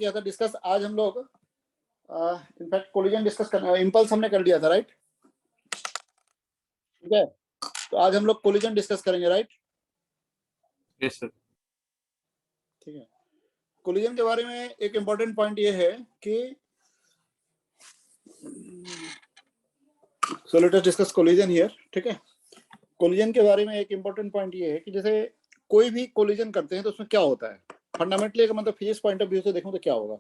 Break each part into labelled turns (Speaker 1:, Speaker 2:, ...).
Speaker 1: किया था डिस्कस। आज हम लोग इनफैक्ट कोलिजन डिस्कस करना, इम्पल्स हमने कर लिया था, राइट? ठीक है, तो आज हम लोग कोलिजन डिस्कस करेंगे, राइट?
Speaker 2: Yes sir.
Speaker 1: ठीक है, कोलिजन के बारे में एक इम्पोर्टेंट पॉइंट ये है कि so let us discuss collision here. ठीक है, कोलिजन के बारे में एक इम्पोर्टेंट पॉइंट ये है कि जैसे कोई भी कोलिजन करते हैं तो उसमें क्या होता है फंडामेंटली, अगर मतलब फिजिक्स पॉइंट ऑफ व्यू से देखूं तो क्या होगा।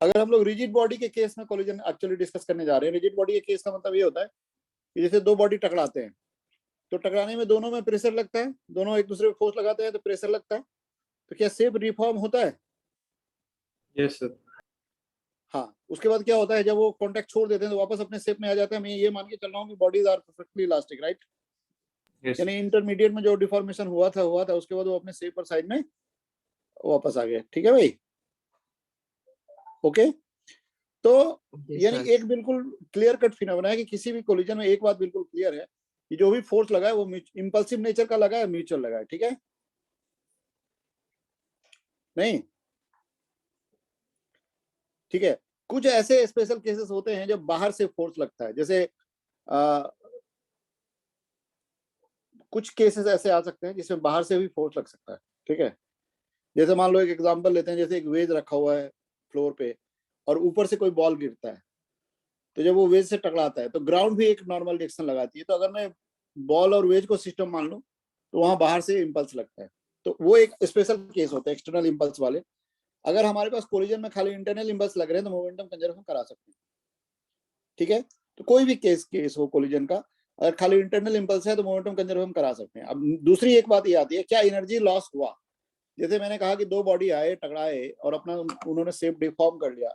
Speaker 1: अगर हम लोग रिजिड बॉडी के केस में कोलिजन एक्चुअली डिस्कस करने जा रहे हैं, रिजिड बॉडी के केस का मतलब ये होता है कि जैसे दो बॉडी टकराते हैं तो टकराने में दोनों में प्रेशर लगता है, दोनों एक दूसरे पे फोर्स लगाते हैं तो प्रेशर लगता है, तो क्या शेप रिफॉर्म होता है?
Speaker 2: Yes sir.
Speaker 1: हाँ, उसके बाद क्या होता है, जब वो कॉन्टेक्ट छोड़ देते हैं तो वापस अपने शेप में आ जाते हैं। मैं ये मान के चल रहा हूँ कि bodies are perfectly elastic, right?
Speaker 2: Yes
Speaker 1: यानी इंटरमीडिएट में जो डिफॉर्मेशन हुआ था उसके बाद वो अपने शेप और साइड में वापस आ गए। ठीक है भाई, ओके? तो यानी एक बिल्कुल क्लियर कट फिनोमेना है कि किसी भी कोलिजन में एक बात बिल्कुल क्लियर है कि जो भी फोर्स लगा है वो इंपल्सिव नेचर का लगा है, म्यूचुअल लगा है। ठीक है, नहीं? ठीक है, कुछ ऐसे स्पेशल केसेस होते हैं जब बाहर से फोर्स लगता है, जैसे कुछ केसेस ऐसे आ सकते हैं जिसमें बाहर से भी फोर्स लग सकता है। ठीक है, जैसे मान लो एक एग्जांपल लेते हैं, जैसे एक वेज रखा हुआ है फ्लोर पे और ऊपर से कोई बॉल गिरता है, तो जब वो वेज से टकराता है तो ग्राउंड भी एक नॉर्मल रिएक्शन लगाती है। तो अगर मैं बॉल और वेज को सिस्टम मान लूं तो वहां बाहर से इंपल्स लगता है, तो वो एक स्पेशल केस होता है एक्सटर्नल इंपल्स वाले। अगर हमारे पास कोलिजन में खाली इंटरनल इंपल्स लग रहे हैं तो मोमेंटम कंजर्वेशन करा सकते हैं। ठीक है, तो कोई भी केस हो कोलिजन का, अगर खाली इंटरनल इंपल्स है तो मोमेंटम कंजर्वेशन करा सकते हैं। अब दूसरी एक बात ये आती है, क्या एनर्जी लॉस हुआ? जैसे मैंने कहा कि दो बॉडी आए, टकराए और अपना उन्होंने शेप डिफॉर्म कर लिया।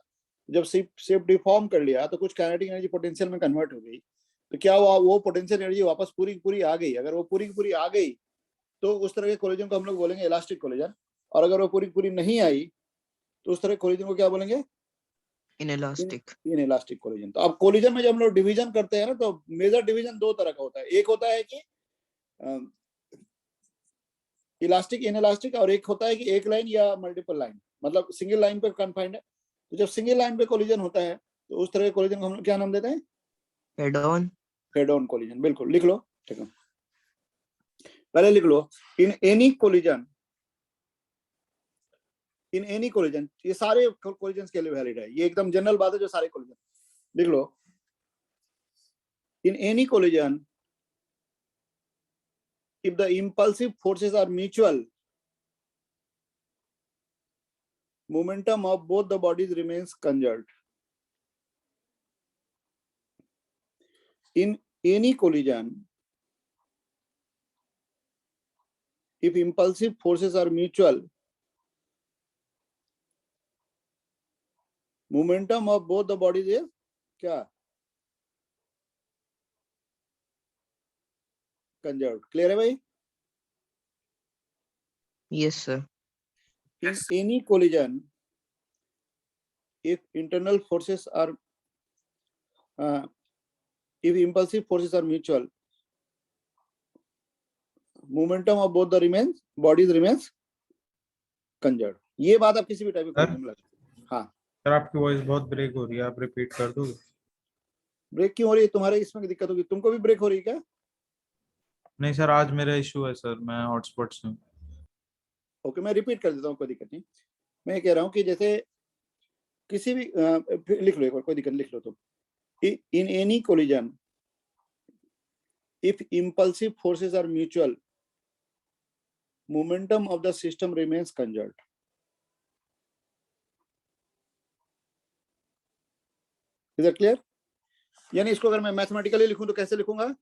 Speaker 1: जब शेप डिफॉर्म कर लिया तो कुछ काइनेटिक एनर्जी पोटेंशियल में कन्वर्ट हो गई, तो क्या वो पोटेंशियल एनर्जी वापस पूरी की पूरी आ गई? अगर वो पूरी की पूरी आ गई तो उस तरह के कोलिजन को हम लोग बोलेंगे इलास्टिक कोलिजन, और अगर वो पूरी की पूरी नहीं आई तो उस तरह के कोलिजन को क्या बोलेंगे? Inelastic collision. तो अब कोलिजन में जब हम लोग डिवीजन करते हैं ना, तो मेजर डिवीजन दो तरह का होता है। एक होता है कि इलास्टिक इनइलास्टिक, और एक होता है कि एक लाइन या मल्टीपल लाइन, मतलब सिंगल लाइन पे कन्फाइंड है। तो जब सिंगल लाइन पे कोलिजन होता है तो उस तरह के कोलिजन को हम लोग क्या नाम देते हैं? Head on. Head on collision, बिल्कुल, लिख लो। ठीक है, पहले लिख लो, in any collision, in any collision, ये सारे कोलिजन के लिए वैलिड है, ये एकदम जनरल बात है जो सारे कोलिजन। लिख लो, in any collision if the impulsive forces are mutual, momentum of both the bodies remains conserved. In any collision, if impulsive forces are mutual, momentum of both the bodies is क्या? Conserved. Clear है भाई?
Speaker 3: Yes sir.
Speaker 1: In any collision, if internal forces are if impulsive forces are mutual, momentum of both the bodies remains conserved. ये बात आप किसी भी type के collision में लगा। हाँ
Speaker 2: सर, आपकी वॉइस बहुत ब्रेक हो रही है, आप रिपीट कर दोगे?
Speaker 1: ब्रेक क्यों हो रही है? तुम्हारे इसमें दिक्कत होगी, तुमको भी ब्रेक हो रही है क्या?
Speaker 2: नहीं सर, आज मेरा इशू है सर, मैं हॉटस्पॉट से हूँ।
Speaker 1: ओके, मैं रिपीट कर देता हूँ, कोई दिक्कत नहीं। मैं कह रहा हूँ कि जैसे किसी भी लिख लो एक बार, कोई दिक्कत, लिख लो तुम। इन any collision if impulsive forces are mutual, momentum of the system remains conserved. Is that clear? यानी इसको अगर मैं मैथमेटिकली लिखूं तो कैसे लिखूंगा?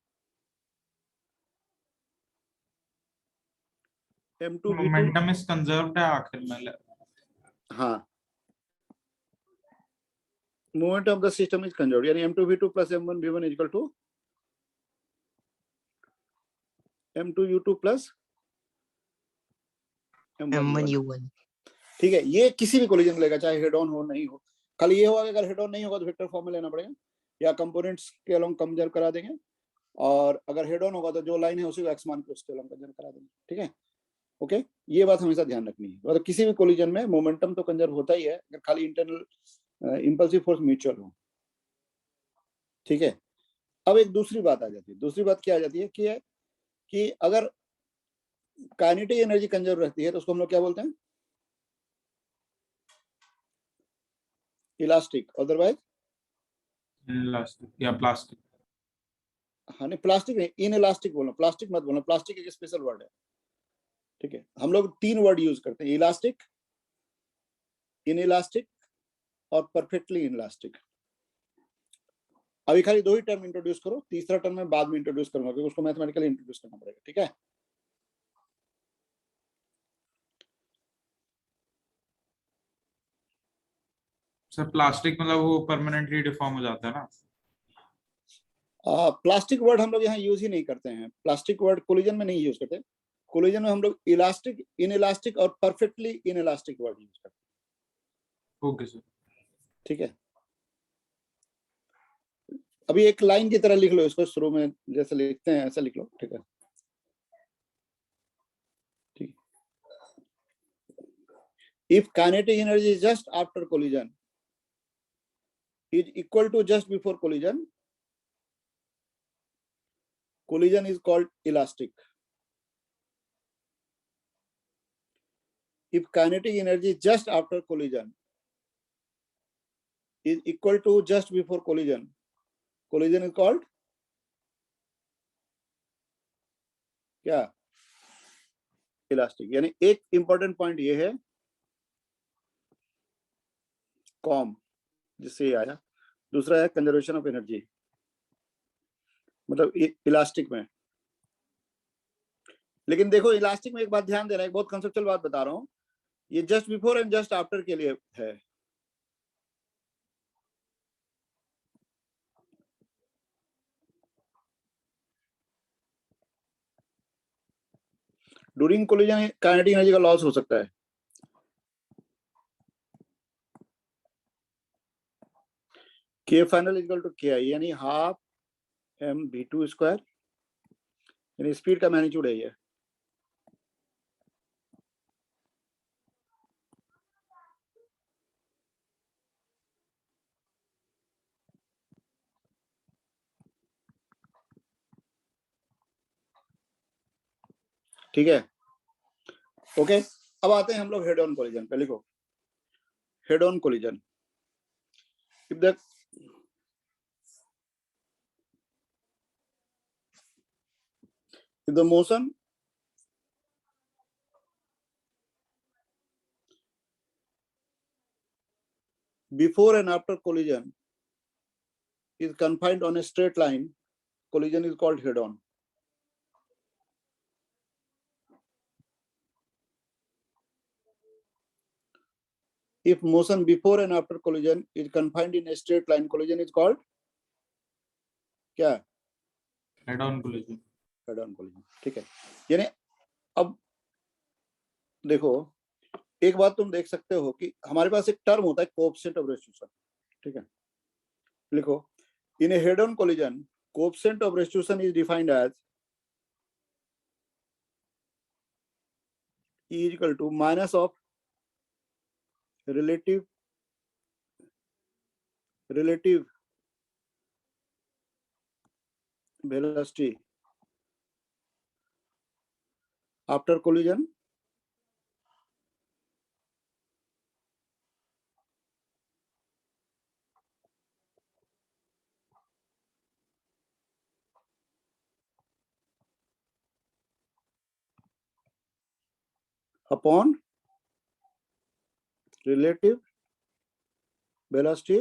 Speaker 1: m2v2
Speaker 2: मोमेंटम इज कंजर्व्ड है आखिर में।
Speaker 1: हाँ, momentum of the system is conserved, यानी m2v2 plus m1v1 is equal to m2u2 plus m1u1। ठीक है, ये किसी भी कोलिजन लेगा, चाहे हेड ऑन हो नहीं हो। खाली ये होगा अगर हेड ऑन नहीं होगा तो वेक्टर फॉर्म में लेना पड़ेगा, या कंपोनेंट्स के अलोंग कंजर्व करा देंगे, और अगर हेड ऑन होगा तो जो लाइन है उसी को एक्स मान के उसके अलोंग कंजर्व करा देंगे। ठीक है, ओके, ये बात हमेशा ध्यान रखनी है। मतलब किसी भी कोलिजन में मोमेंटम तो कंजर्व होता ही है, अगर खाली इंटरनल इंपल्सिव फोर्स म्यूचुअल हो। ठीक है, अब एक दूसरी बात आ जाती है। दूसरी बात क्या आ जाती है कि अगर काइनेटिक एनर्जी कंजर्व रहती है तो उसको हम लोग क्या बोलते हैं? इलास्टिक, अदरवाइज
Speaker 2: इलास्टिक या प्लास्टिक।
Speaker 1: हाँ नहीं, प्लास्टिक नहीं, इन इलास्टिक बोलना, प्लास्टिक मत बोलना, प्लास्टिक एक स्पेशल वर्ड है। ठीक है, हम लोग 3 वर्ड यूज करते हैं, इलास्टिक, इन इलास्टिक और परफेक्टली इनलास्टिक। अभी खाली 2 ही टर्म इंट्रोड्यूस करो, तीसरा टर्म मैं बाद में इंट्रोड्यूस करूंगा क्योंकि उसको मैथमेटिकली इंट्रोड्यूस करना पड़ेगा। ठीक है,
Speaker 2: सर प्लास्टिक मतलब वो परमानेंटली डिफॉर्म हो जाता है ना?
Speaker 1: प्लास्टिक वर्ड हम लोग यहाँ यूज ही नहीं करते हैं। प्लास्टिक वर्ड कोलिजन में नहीं यूज करते। कोलिजन में हम लोग इलास्टिक, इन इलास्टिक और perfectly in elastic word use करते हैं।
Speaker 2: Okay sir.
Speaker 1: ठीक है, अभी एक लाइन की तरह लिख लो इसको, शुरू में जैसे लिखते हैं ऐसा लिख लो। ठीक है, ठीक। If kinetic energy just after collision is equal to just before collision, collision is called elastic. If kinetic energy just after collision is equal to just before collision, collision is called क्या? Elastic. यानी एक important point ये है com, जिससे ये आया। दूसरा है कंजर्वेशन ऑफ एनर्जी, मतलब इलास्टिक में। लेकिन देखो इलास्टिक में एक बात ध्यान देना, एक बहुत कंसेप्चुअल बात बता रहा हूं, ये just before and just after के लिए है। ड्यूरिंग कोलिजन काइनेटिक एनर्जी का लॉस हो सकता है। के फाइनल इक्वल टू के आई, यानी half M B two square, यानी स्पीड का मैग्नीट्यूड है ये। ठीक है, ओके। अब आते हैं हम लोग हेड ऑन कोलिजन पे। लिखो head on collision. If the motion before and after collision is confined on a straight line, collision is called head on. If motion before and after collision is confined in a straight line, collision is called क्या?
Speaker 2: Head on collision.
Speaker 1: Head on collision. ठीक है, यानी अब देखो एक बात तुम देख सकते हो कि हमारे पास एक टर्म होता है कोएफिशिएंट ऑफ रेस्टिट्यूशन। ठीक है, लिखो in a head on collision coefficient of restitution is defined as E is equal to minus of relative velocity after collision upon relative velocity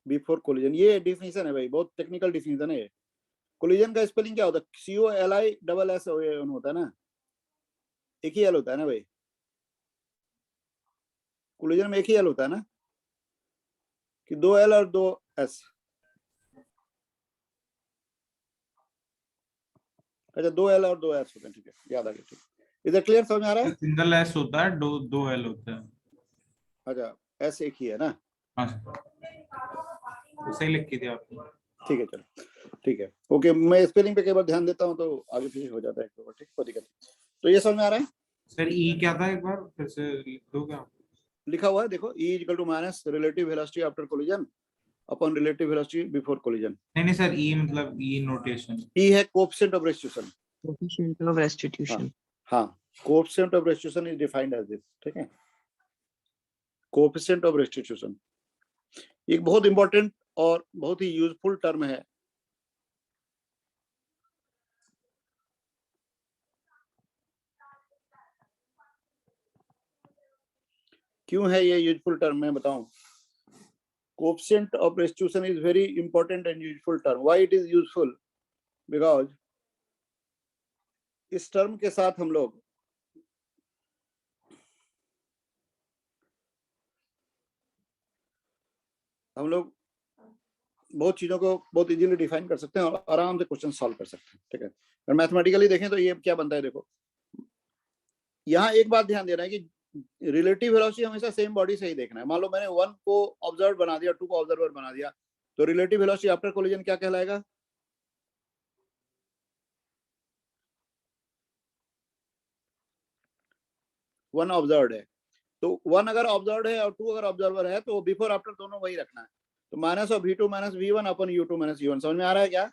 Speaker 1: before collision. ये डिफिनेशन है भाई, बहुत technical definition है ये। Collision का स्पेलिंग क्या होता है? COLI होता है ना, एक ही एल होता है ना भाई। कोलिजन में एक ही एल होता है ना, कि 2 एल और 2 एस? अच्छा 2 एल और 2 एस होते हैं। ठीक है, याद आ गया। ठीक, इधर क्लियर समझ आ रहा है?
Speaker 2: सिंगल एस होता है, दो एल होते हैं।
Speaker 1: अच्छा एस एक ही है ना?
Speaker 2: हाँ सही लिख के दिया आपने।
Speaker 1: ठीक है चलो, ठीक है, ओके। मैं स्पेलिंग पे कई बार ध्यान देता हूँ तो आगे पीछे हो जाता है एक बार, ठीक, कोई दिक्कत नहीं। तो ये समझ में आ रहा है?
Speaker 2: सर ई क्या था, एक बार फिर से लिख दो क्या?
Speaker 1: लिखा हुआ है देखो, E equal to minus relative velocity after collision upon relative velocity before collision.
Speaker 2: नहीं सर, ई मतलब ई नोटेशन।
Speaker 1: E है coefficient of restitution.
Speaker 3: Coefficient of restitution.
Speaker 1: हाँ, coefficient of restitution is defined as this, ठीक है, coefficient of restitution एक बहुत important और बहुत ही यूजफुल टर्म है। क्यों है ये यूजफुल टर्म, मैं बताऊं। Coefficient of restitution is very important and useful term. Why it is useful? Because इस टर्म के साथ हम लोग बहुत चीजों को बहुत इजीली डिफाइन कर सकते हैं और आराम से क्वेश्चन सॉल्व कर सकते हैं, ठीक है। अगर मैथमेटिकली देखें तो ये क्या बनता है, देखो यहाँ एक बात ध्यान देना है कि रिलेटिव वेलोसिटी हमेशा सेम बॉडी से ही देखना है। मान लो मैंने 1 को ऑब्जर्व बना दिया, 2 को ऑब्जर्वर बना दिया, तो रिलेटिव वेलोसिटी आफ्टर कोलिजन क्या कहलाएगा? वन ऑब्जर्व है, तो 1 अगर ऑब्जर्व है और 2 अगर ऑब्जर्वर है तो बिफोर आफ्टर दोनों वही रखना है। तो minus of v2 minus v1 upon u2 minus u1। समझ में आ रहा है क्या?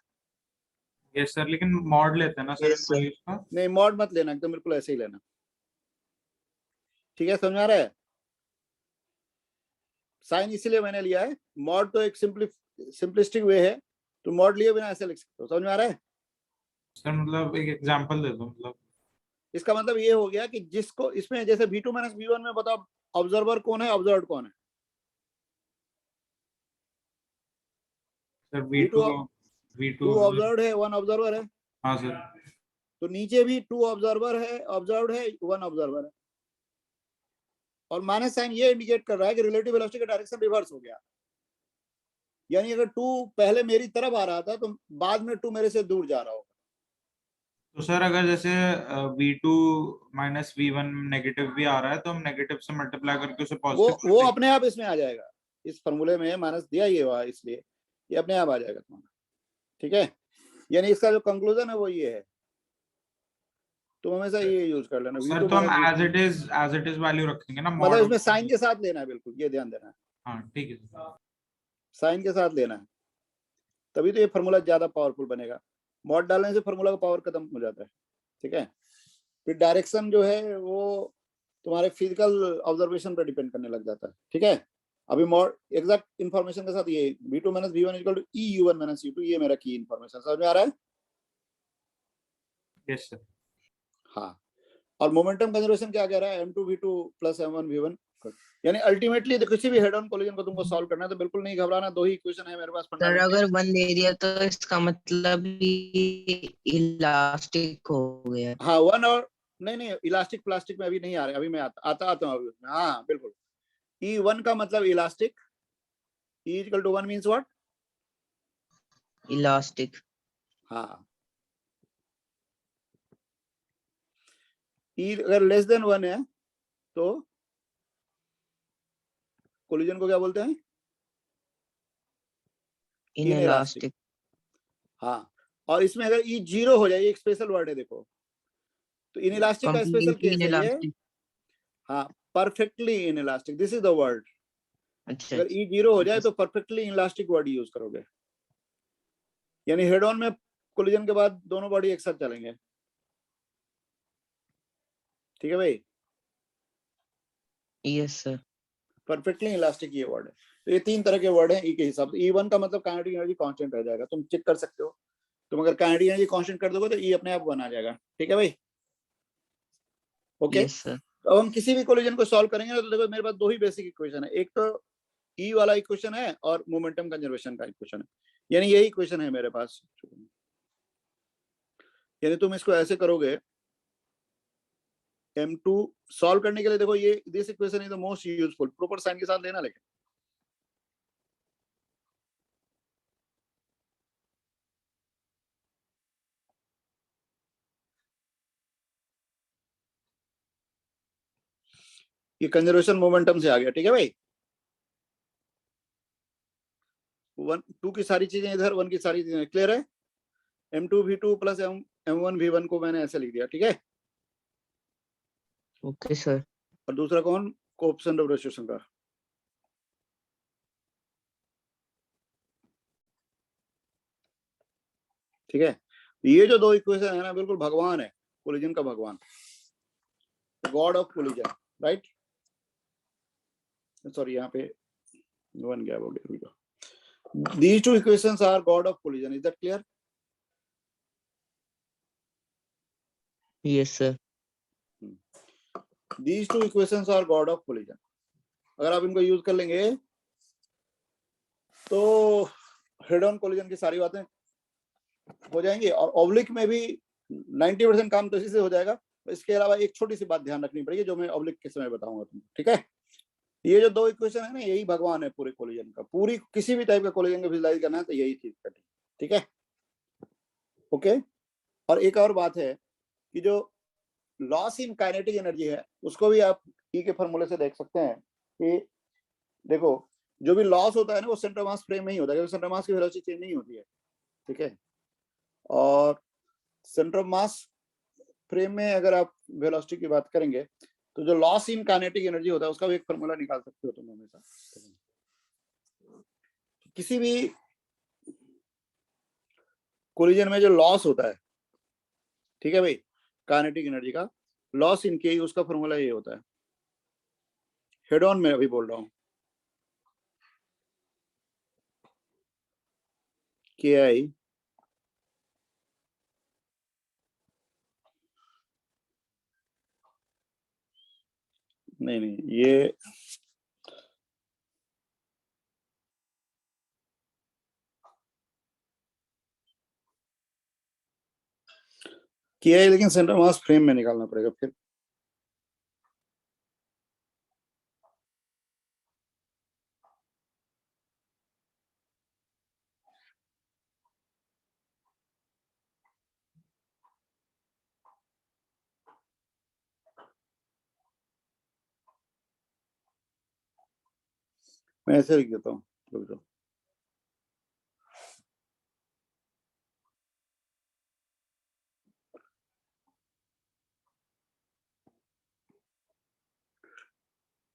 Speaker 2: यस सर, लेकिन मॉड लेते हैं ना सर
Speaker 3: Yes, sir.
Speaker 2: वैल्यूज का।
Speaker 1: नहीं, मॉड मत लेना, एकदम बिल्कुल ऐसे ही लेना, ठीक है, समझ में आ रहा है? साइन इसीलिए मैंने लिया है, मॉड तो एक सिंपलिस्टिक वे है, तो मॉड लिए बिना ऐसे लिख सकते हो। समझ में आ रहा है?
Speaker 2: सर मतलब एक एग्जांपल दे दो, मतलब
Speaker 1: इसका मतलब ये हो गया कि जिसको इसमें जैसे v2 माइनस v1 में बताओ ऑब्जर्वर कौन है, ऑब्जर्व कौन है?
Speaker 2: सर
Speaker 1: v2
Speaker 2: V2
Speaker 1: 2 ऑब्जर्व है, 1 ऑब्जर्वर है,
Speaker 2: हाँ सर।
Speaker 1: तो नीचे भी 2 ऑब्जर्वर है, ऑब्जर्व है, 1 ऑब्जर्वर है, और माइनस साइन ये इंडिकेट कर रहा है कि रिलेटिव वेलोसिटी का डायरेक्शन रिवर्स हो गया। यानी अगर 2 पहले मेरी तरफ आ रहा था तो बाद में 2 मेरे से दूर जा रहा होगा।
Speaker 2: तो सर अगर जैसे V2 माइनस V1 नेगेटिव भी आ रहा है तो हम नेगेटिव से मल्टीप्लाई करके उसे पॉजिटिव
Speaker 1: वो अपने आप इसमें आ जाएगा, इस फॉर्मूले में माइनस दिया ही हुआ है इसलिए ये अपने आप आ जाएगा तुम्हारा, ठीक है। यानी इसका जो कंक्लूजन है वो ये है, तुम हमेशा ये यूज कर लेना।
Speaker 2: सर
Speaker 1: v2
Speaker 2: तो हम
Speaker 1: minus
Speaker 2: as it is value रखेंगे ना,
Speaker 1: मतलब
Speaker 2: मॉड।
Speaker 1: इसमें साइन के साथ लेना है, बिल्कुल ये ध्यान देना है,
Speaker 2: हाँ ठीक है सर।
Speaker 1: साइन के साथ लेना है, तभी तो ये फार्मूला ज्यादा पावरफुल बनेगा। मॉड डालने से फार्मूला का पावर खत्म हो जाता है, ठीक है। फिर डायरेक्शन जो है वो तुम्हारे फिजिकल ऑब्जर्वेशन पर डिपेंड करने लग जाता है, ठीक है। अभी मॉड एग्जैक्ट इंफॉर्मेशन के साथ ये v2 minus v1 equal to EU1 minus u2, ये मेरा की इंफॉर्मेशन समझ में आ रहा है?
Speaker 2: Yes sir.
Speaker 1: हाँ, और मोमेंटम कंजर्वेशन क्या कह रहा है, m2 v2 plus m1 v1। यानी अल्टीमेटली किसी भी हेड ऑन कोलिजन को तुमको सॉल्व करना है तो बिल्कुल नहीं घबराना, 2 ही इक्वेशन है मेरे पास
Speaker 3: सर
Speaker 1: फंडामेंटल।
Speaker 3: अगर 1 दे दिया तो इसका मतलब इलास्टिक हो गया।
Speaker 1: हाँ 1 और नहीं इलास्टिक प्लास्टिक में अभी नहीं आ रहे, अभी मैं आता हूँ अभी उसमें। हाँ बिल्कुल, E1 का मतलब elastic, E equal to 1 means what?
Speaker 3: Elastic.
Speaker 1: हाँ, E अगर लेस देन 1 है तो कोलिजन को क्या बोलते हैं?
Speaker 3: इनएलास्टिक।
Speaker 1: हाँ, और इसमें अगर E 0 हो जाए, ये एक स्पेशल वर्ड है देखो, तो इनइलास्टिक का स्पेशल
Speaker 3: कंप्लीटली
Speaker 1: केस है ये।
Speaker 3: इनएलास्टिक।
Speaker 1: हाँ, perfectly inelastic, this is the word.
Speaker 3: अच्छा
Speaker 1: अगर E 0 हो जाए तो परफेक्टली इनइलास्टिक वर्ड यूज करोगे, यानी हेड ऑन में कोलिजन के बाद दोनों बॉडी एक साथ चलेंगे, ठीक है भाई।
Speaker 3: Yes sir.
Speaker 1: परफेक्टली इलास्टिक ये वर्ड है। तो ये 3 तरह के वर्ड हैं ई के हिसाब से। E1 का मतलब काइनेटिक एनर्जी कांस्टेंट रह जाएगा, तुम चेक कर सकते हो। तुम अगर काइनेटिक एनर्जी कांस्टेंट कर दोगे तो E अपने आप 1 आ जाएगा, ठीक है भाई, ओके।
Speaker 3: Yes sir.
Speaker 1: तो अब हम किसी भी कोलिजन को सॉल्व करेंगे ना तो देखो मेरे पास 2 ही बेसिक इक्वेशन है, एक तो E वाला इक्वेशन है और मोमेंटम कंजर्वेशन का इक्वेशन है, यानी यही इक्वेशन है मेरे पास। यानी तुम इसको ऐसे करोगे, m2 सॉल्व करने के लिए देखो ये this equation is the most useful, proper sign के साथ लेना, लेकिन ये कंजर्वेशन मोमेंटम से आ गया, ठीक है भाई। 2 की सारी चीजें इधर, 1 की सारी चीजें, क्लियर है? m2v2 प्लस m1v1 को मैंने ऐसे लिख दिया, ठीक है?
Speaker 3: Okay sir.
Speaker 1: और दूसरा कौन? कोएफिशिएंट ऑफ रेस्ट्रिक्शन का। ठीक है, ये जो दो इक्वेशन है ना, बिल्कुल भगवान है, कोलिजन का भगवान, God of collision, right? Sorry, यहाँ पे वन गया, हो गया। These two equations are god of collision. Is that clear?
Speaker 3: Yes sir.
Speaker 1: These two equations are god of collision. अगर आप इनको यूज कर लेंगे तो हेड ऑन कोलिजन की सारी बातें हो जाएंगी, और ऑब्लिक में भी 90% काम तो इसी से हो जाएगा। इसके अलावा एक छोटी सी बात ध्यान रखनी पड़ेगी, जो मैं ऑब्लिक के समय बताऊंगा तुमको, ठीक है? ये जो दो इक्वेशन है ना, यही भगवान है पूरे कोलिजन का। पूरी किसी भी टाइप का कोलिजन का विजुअलाइज करना है तो यही चीज करनी, ठीक है? ओके। और एक और बात है कि जो लॉस इन काइनेटिक एनर्जी है, उसको भी आप ई के फॉर्मूले से देख सकते हैं कि देखो, जो भी लॉस होता है ना, वो सेंटर मास फ्रेम में ही होता है, क्योंकि सेंटर मास की वेलोसिटी चेंज नहीं होती है, ठीक है? और सेंटर मास फ्रेम में अगर आप वेलोसिटी की बात करेंगे तो जो लॉस इन काइनेटिक एनर्जी होता है उसका भी एक फॉर्मूला निकाल सकते हो तुम हमेशा। किसी भी कोलिजन में जो लॉस होता है, ठीक है भाई, काइनेटिक एनर्जी का लॉस इन के, उसका फॉर्मूला ये होता है। हेड ऑन में अभी बोल रहा हूँ, के आई नहीं, ये किया है, लेकिन सेंटर मास फ्रेम में निकालना पड़ेगा फिर। मैं ऐसे लिख देता हूँ, रुक जाओ।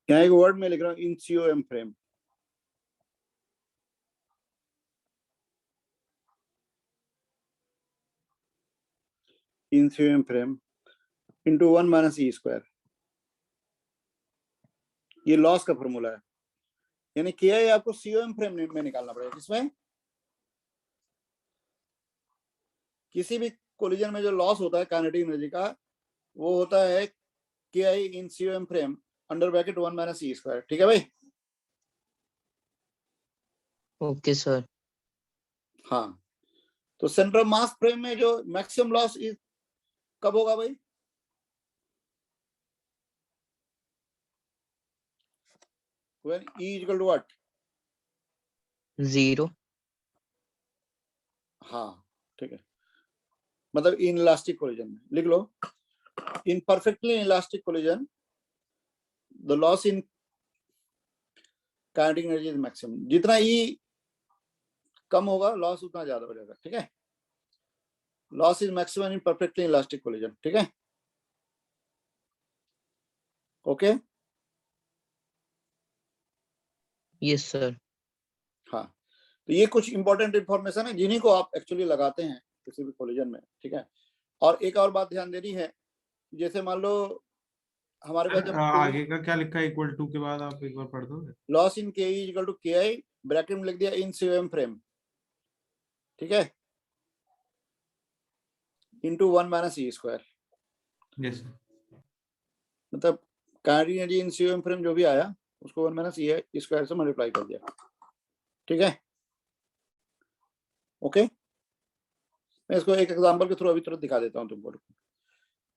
Speaker 1: यहाँ एक वर्ड में लिख रहा हूँ, इन COM फ्रेम। इन COM frame into 1 minus e square, ये लॉस का फॉर्मूला है। यानी के आई आपको COM फ्रेम में निकालना पड़ेगा। किसमें? किसी भी कोलिजन में जो लॉस होता है काइनेटिक एनर्जी का, वो होता है K I in COM frame under bracket 1 minus e square, ठीक है भाई?
Speaker 3: Okay sir.
Speaker 1: हाँ, तो सेंट्रल मास फ्रेम में जो मैक्सिमम लॉस कब होगा भाई? when E equal to what?
Speaker 3: 0।
Speaker 1: हाँ, ठीक है, मतलब इन इलास्टिक कोलिजन में लिख लो, in perfectly elastic collision the loss in kinetic energy is maximum. जितना ई कम होगा लॉस उतना ज्यादा हो जाएगा, ठीक है? Loss is maximum in perfectly elastic collision, ठीक है? ओके।
Speaker 3: Yes sir.
Speaker 1: हाँ, तो ये कुछ इंपॉर्टेंट इंफॉर्मेशन है जिन्हीं को आप एक्चुअली लगाते हैं किसी भी कोलिजन में, ठीक है? और एक और बात ध्यान देनी है, जैसे मान लो हमारे पास जब
Speaker 2: आगे का क्या लिखा है इक्वल टू के बाद, आप एक बार पढ़ दोगे?
Speaker 1: लॉस इन के इक्वल टू के आई, ब्रैकेट में लिख दिया इन COM फ्रेम, ठीक है, into 1 minus e square.
Speaker 2: Yes.
Speaker 1: मतलब kinetic energy in COM frame जो भी आया उसको 1 माइनस ई स्क्वायर से मल्टीप्लाई कर दिया, ठीक है? ओके, मैं इसको एक एग्जांपल के थ्रू अभी तुरंत दिखा देता हूँ तुमको।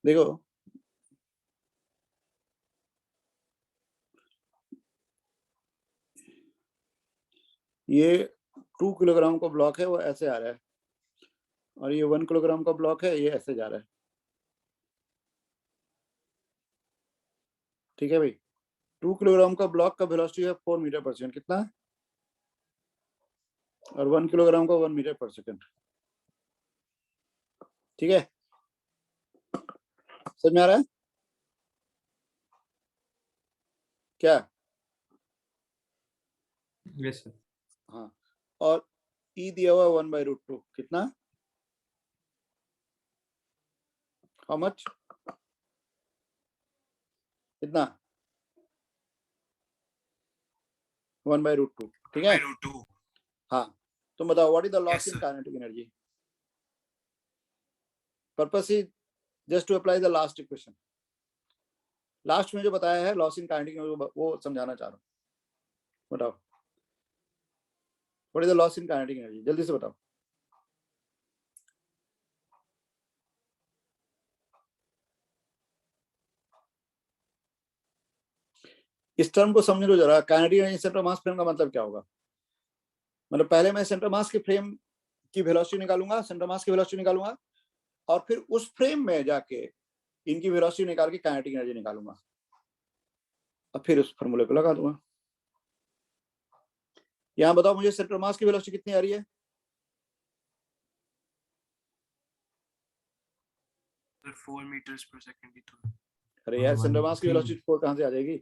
Speaker 1: देखो, ये 2 किलोग्राम का ब्लॉक है, वो ऐसे आ रहा है, और ये 1 किलोग्राम का ब्लॉक है, ये ऐसे जा रहा है, ठीक है भाई? 2 किलोग्राम का ब्लॉक का वेलोसिटी है 4 मीटर पर सेकंड। कितना? और 1 किलोग्राम का 1 मीटर पर सेकंड। ठीक है, समझ में आ रहा है क्या?
Speaker 2: Yes sir.
Speaker 1: हाँ, और ई दिया हुआ 1/√2 कितना, हाउ मच, कितना 1/√2। ठीक है, हाँ, तुम बताओ what is the loss in kinetic energy? Purpose is just to apply the last equation. Last में जो बताया है लॉस इन काइनेटिक एनर्जी वो समझाना चाह रहा हूँ। बताओ what is the loss in kinetic energy, जल्दी से बताओ। इस टर्म को समझ लो जरा, kinetic energy centre mass frame का मतलब क्या होगा। मतलब पहले मैं सेंटर मास के फ्रेम की वेलोसिटी निकालूंगा, सेंटर मास की वेलोसिटी निकालूंगा, और फिर उस फ्रेम में जाके इनकी वेलोसिटी निकाल के काइनेटिक एनर्जी निकालूंगा, और फिर उस फॉर्मूले को लगा दूंगा। यहां बताओ मुझे सेंटर मास की वेलोसिटी कितनी आ रही है?
Speaker 4: 4 मीटर्स पर सेकंड भी तो।
Speaker 1: अरे यार, सेंटर मास की वेलोसिटी 4 कहां से आ जाएगी?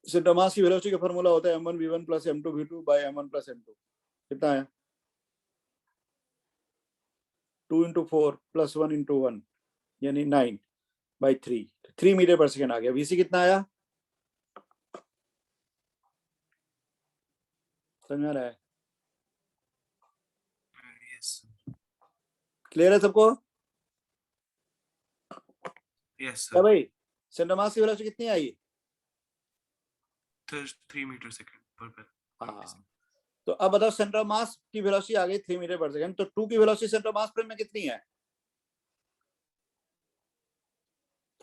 Speaker 1: सेंटर मास की वेलोसिटी का फॉर्मूला होता है m1v1 + m2v2 / m1 + m2। कितना है? 2 × 4 + 1 × 1 यानी 9/3, 3 मीटर पर सेकंड आ गया। वीसी कितना आया? समझ में आ रहा है?
Speaker 4: यस
Speaker 1: क्लियर है सबको?
Speaker 4: यस
Speaker 1: क्या
Speaker 4: सर।
Speaker 1: भाई, सेंटर मास की वेलोसिटी कितनी आई?
Speaker 4: 3 मीटर सेकंड पर।
Speaker 1: हाँ, तो अब बताओ सेंटर मास की वेलोसिटी आ गई 3 मीटर पर सेकंड, तो 2 की वेलोसिटी सेंटर मास फ्रेम में कितनी है?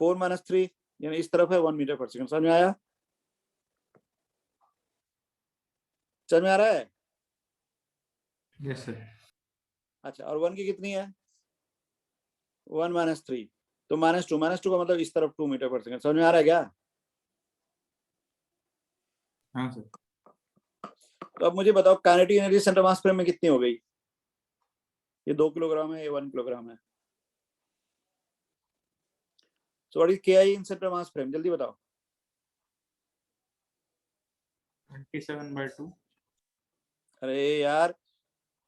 Speaker 1: 4 - 3 यानी इस तरफ है 1 मीटर पर सेकंड। समझ में आया? समझ में आ रहा है?
Speaker 2: Yes sir.
Speaker 1: अच्छा, और 1 की कितनी है? 1 - 3, तो -2 का मतलब इस तरफ 2 मीटर पर सेकंड। समझ में आ रहा है क्या?
Speaker 2: हाँ सर।
Speaker 1: तो अब मुझे बताओ kinetic energy centre mass frame में कितनी हो गई? ये 2 किलोग्राम है, ये 1 किलोग्राम है। So what is KI in centre mass frame, जल्दी बताओ।
Speaker 2: 27/2।
Speaker 1: अरे यार,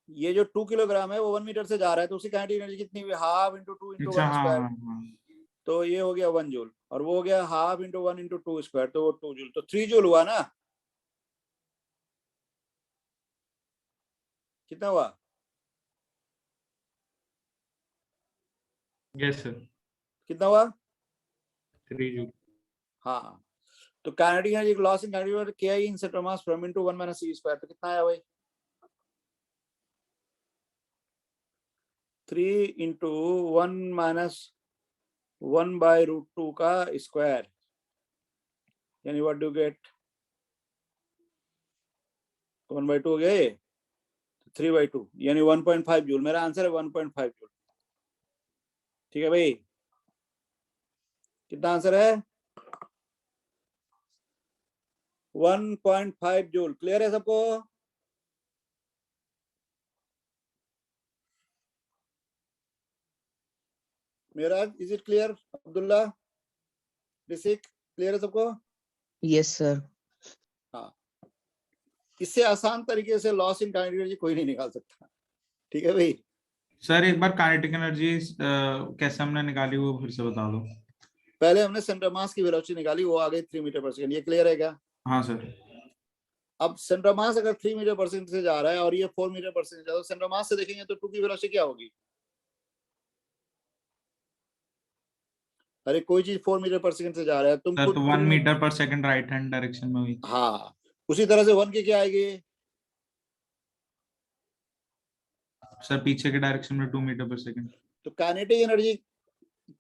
Speaker 1: ये जो 2 किलोग्राम है वो 1 मीटर से जा रहा है, तो उसकी काइनेटिक एनर्जी कितनी हुई? ½ × 2 ×
Speaker 2: अच्छा
Speaker 1: 1
Speaker 2: हाँ
Speaker 1: स्क्वायर।
Speaker 2: हाँ हाँ।
Speaker 1: तो ये हो गया 1 जूल, और वो हो गया ½ × 1 × 2 स्क्वायर, तो वो 2 जूल, तो 3 जूल हुआ ना। कितना हुआ?
Speaker 2: Yes sir.
Speaker 1: कितना हुआ?
Speaker 2: 3 जूल।
Speaker 1: हाँ, तो kinetic energy loss in kinetic energy KI in centre mass frame × 1 - c square, तो कितना आया भाई? 3 × 1 - 1/√2 का स्क्वायर, यानी व्हाट डू गेट? 1/2 हो गए, 3/2 यानी 1.5 जूल। मेरा आंसर है 1.5 जूल। ठीक है भाई, कितना आंसर है? 1.5 जूल। क्लियर है सबको? मेरा is it clear? Abdullah, Rishik, clear है सबको?
Speaker 3: Yes sir.
Speaker 1: हाँ, इससे आसान तरीके से लॉस इन काइनेटिक एनर्जी कोई नहीं निकाल सकता। ठीक है भाई?
Speaker 2: सर एक बार काइनेटिक एनर्जी कैसे हमने निकाली वो फिर से बता दो।
Speaker 1: पहले हमने सेंटर मास की वेलोसिटी निकाली, वो आ गई 3 मीटर पर सेकंड। ये क्लियर है क्या?
Speaker 2: हाँ सर।
Speaker 1: अब सेंटर मास अगर 3 मीटर पर सेकंड से जा रहा है और ये 4 मीटर पर सेकंड जा रहा है, तो सेंटर मास से देखेंगे तो 2 की वेलोसिटी क्या होगी? अरे कोई चीज 4 मीटर पर सेकंड से जा रहा है, तुम
Speaker 2: सर
Speaker 1: खुद
Speaker 2: तो 1
Speaker 1: 3
Speaker 2: metre per second right hand direction में हुई।
Speaker 1: हाँ, उसी तरह से 1 की क्या आएगी?
Speaker 2: सर पीछे के डायरेक्शन में 2 मीटर पर सेकंड।
Speaker 1: तो काइनेटिक एनर्जी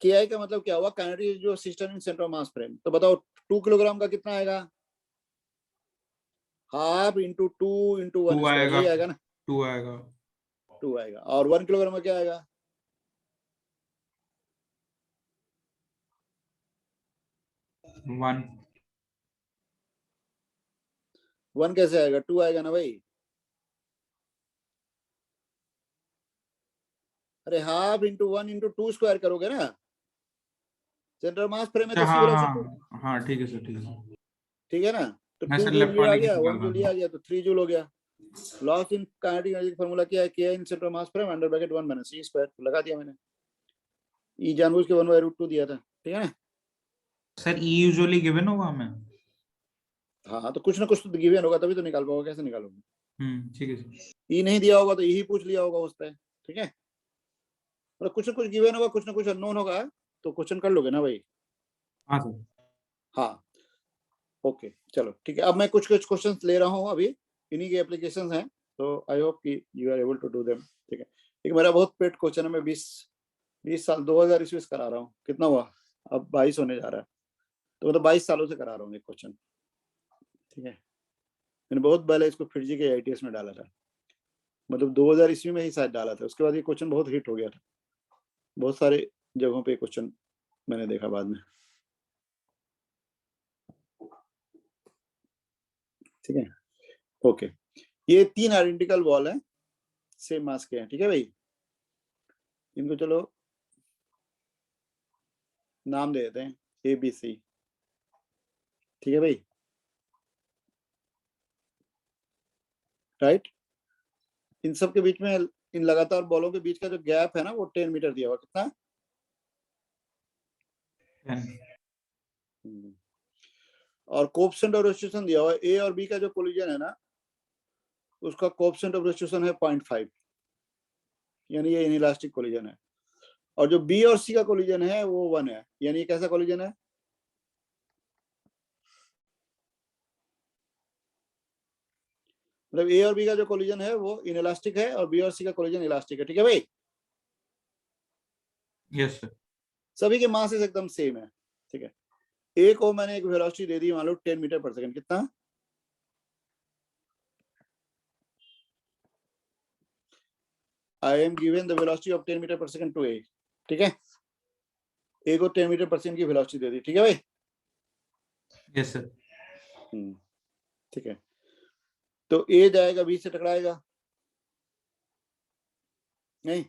Speaker 1: KI का मतलब क्या हुआ? काइनेटिक जो system in centre mass frame. तो बताओ 2 किलोग्राम का कितना आएगा? ½ × 2 × 1
Speaker 2: 2
Speaker 1: स्क्वायर,
Speaker 2: आएगा।
Speaker 1: यही आएगा ना?
Speaker 2: 2 आएगा।
Speaker 1: 2 आएगा। और 1 किलोग्राम में क्या आएगा?
Speaker 2: 1।
Speaker 1: 1 कैसे आएगा? 2 आएगा ना भाई। अरे हाफ इंटू 1 इंटू 2 स्क्वायर करोगे ना, सेंटर मास फ्रेम है
Speaker 2: अच्छा
Speaker 1: तो सी
Speaker 2: हाँ
Speaker 1: वेलोसिटी,
Speaker 2: हाँ हाँ ठीक है सर, ठीक है।
Speaker 1: ठीक है ना। तो
Speaker 2: मैं
Speaker 1: 2
Speaker 2: सर
Speaker 1: जूल
Speaker 2: लेफ्ट
Speaker 1: ये आ
Speaker 2: वाले की
Speaker 1: गया, 1
Speaker 2: निकाल रहा
Speaker 1: जूल ये
Speaker 2: था।
Speaker 1: आ गया, तो 3 जूल हो गया। Loss in kinetic energy formula क्या है, K in centre mass frame under bracket 1 minus c square, लगा दिया मैंने। ई जानबूझ के 1/√2 दिया था, ठीक है ना।
Speaker 2: सर ई यूजुअली गिवन होगा हमें।
Speaker 1: हाँ तो कुछ ना कुछ तो गिवन होगा, तभी तो निकाल पाओगे, कैसे निकालोगे।
Speaker 2: ठीक है सर।
Speaker 1: ई नहीं दिया होगा तो ई ही पूछ लिया होगा उस पर, ठीक है। मतलब कुछ ना कुछ गिवन होगा, कुछ ना कुछ अननोन होगा, तो क्वेश्चन कर लोगे ना भाई।
Speaker 2: हाँ सर।
Speaker 1: हाँ ओके चलो ठीक है। अब मैं कुछ कुछ क्वेश्चंस ले रहा हूँ अभी, इन्हीं के एप्लीकेशंस हैं, तो आई होप कि you are able to do them, ठीक है। एक मेरा बहुत पेट क्वेश्चन है, मैं 20 साल 2000 ईस्वी से करा रहा हूँ, कितना हुआ अब 22 होने जा रहा है, तो मतलब 22 सालों से करा रहा हूँ एक क्वेश्चन, ठीक है। मैंने बहुत पहले इसको फिरजी के ITS में डाला था, मतलब 2000 ईस्वी में ही शायद डाला था, उसके बाद ये क्वेश्चन बहुत हिट हो गया था, बहुत सारे जगहों पे क्वेश्चन मैंने देखा बाद में, ठीक है। ओके, ये 3 आइडेंटिकल बॉल है, सेम मास के हैं, ठीक है भाई। इनको चलो नाम दे देते हैं ABC, ठीक है भाई, राइट। इन सब के बीच में, इन लगातार बॉलों के बीच का जो गैप है ना, वो 10 मीटर दिया हुआ, कितना। और कोएफिशिएंट ऑफ रेस्ट्रिक्शन दिया हुआ है, A और B का जो कोलिजन है ना, उसका कोएफिशिएंट ऑफ रेस्ट्रिक्शन है 0.5, यानी ये इनइलास्टिक कोलिजन है। और जो B और C का कोलिजन है वो 1 है, यानी ये कैसा कोलिजन है। मतलब A और B का जो कोलिजन है वो इनइलास्टिक है, और B और C का कोलिजन इलास्टिक है, ठीक है भाई।
Speaker 2: Yes sir.
Speaker 1: सभी के मासेस एकदम सेम है, ठीक है। A को मैंने एक वेलोसिटी दे दी, मान लो 10 मीटर पर सेकंड, कितना। I am given the velocity of 10 metre per second to A, ठीक है। A को 10 मीटर पर सेकंड की वेलोसिटी दे दी, ठीक है भाई।
Speaker 2: Yes sir.
Speaker 1: ठीक है, तो A जाएगा B से टकराएगा, नहीं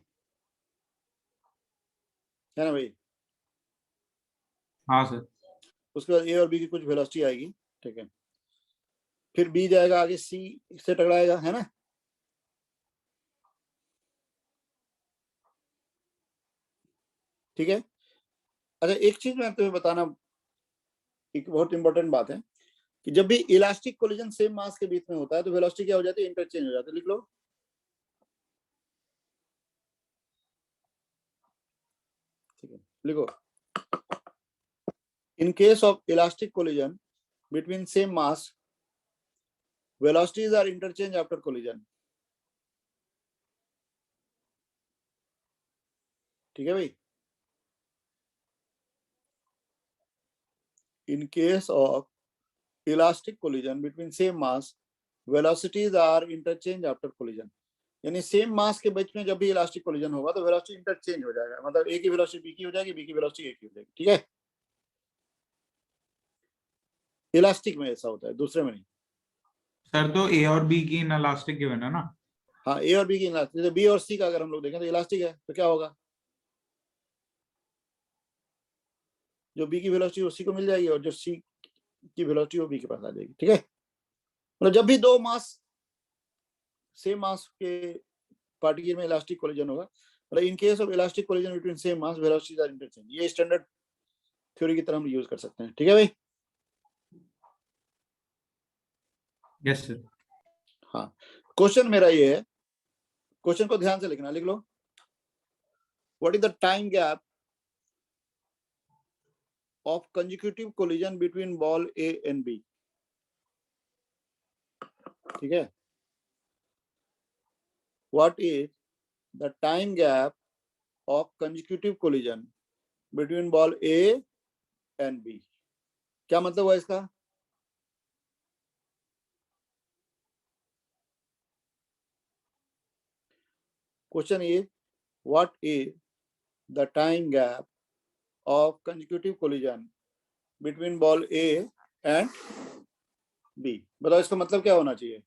Speaker 1: है ना भाई।
Speaker 2: हाँ सर।
Speaker 1: उसके बाद A और B की कुछ वेलोसिटी आएगी, ठीक है। फिर B जाएगा आगे C से टकराएगा, है ना। ठीक है। अच्छा एक चीज मैं तुम्हें बताना, एक बहुत इंपॉर्टेंट बात है कि जब भी इलास्टिक कोलिजन सेम मास के बीच में होता है तो वेलोसिटी क्या हो जाती है, इंटरचेंज हो जाती है, लिख लो। ठीक है, लिखो। इन case of elastic collision between same mass, velocities are interchanged after collision, ठीक है भाई। In case of elastic collision between same mass, velocities are interchanged after collision, यानी सेम मास के बीच में जब भी इलास्टिक कोलिजन होगा तो वेलोसिटी इंटरचेंज हो जाएगा, मतलब ए की वेलोसिटी बी की हो जाएगी, बी की वेलोसिटी ए की हो जाएगी, ठीक है। इलास्टिक में ऐसा होता है, दूसरे में नहीं।
Speaker 2: सर तो ए और बी की इनइलास्टिक गिवन है ना।
Speaker 1: हाँ ए और बी की इलास्टिक, जैसे बी और सी का अगर हम लोग देखें तो इलास्टिक है, तो क्या होगा, जो बी की वेलोसिटी उसी को मिल जाएगी, और जो सी की वेलोसिटी वो बी के पास आ जाएगी, ठीक है। मतलब जब भी दो मास सेम मास के पार्टिकल में इलास्टिक कोलिजन होगा, मतलब in case of elastic collision between same mass, velocities are interchange, ये स्टैंडर्ड थ्योरी की तरह हम यूज कर सकते हैं, ठीक है भाई।
Speaker 2: Yes sir.
Speaker 1: हाँ क्वेश्चन मेरा ये है, क्वेश्चन को ध्यान से लिखना, लिख लो। What is the time gap of consecutive collision between ball A and B, ठीक है। What is the time gap of consecutive collision between ball A and B, क्या मतलब हुआ इसका। Question is what is the time gap of consecutive collision between ball A and B, बताओ इसका मतलब क्या होना चाहिए।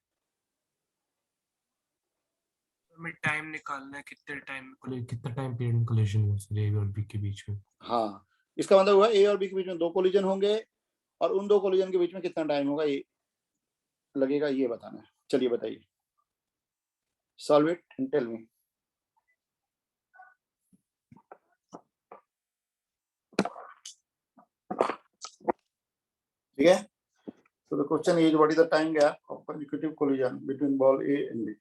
Speaker 4: हमें टाइम निकालना है, कितना टाइम पीरियड में कोलिजन हुआ सर ए और बी के बीच में?
Speaker 1: हाँ, इसका मतलब हुआ ए और बी के बीच में 2 कोलिजन होंगे और उन 2 कोलिजन के बीच में कितना टाइम होगा ये लगेगा, ये बताना है। चलिए बताइए, solve it and tell me. ठीक है, so the question is what is the time gap of consecutive collision between ball A and B?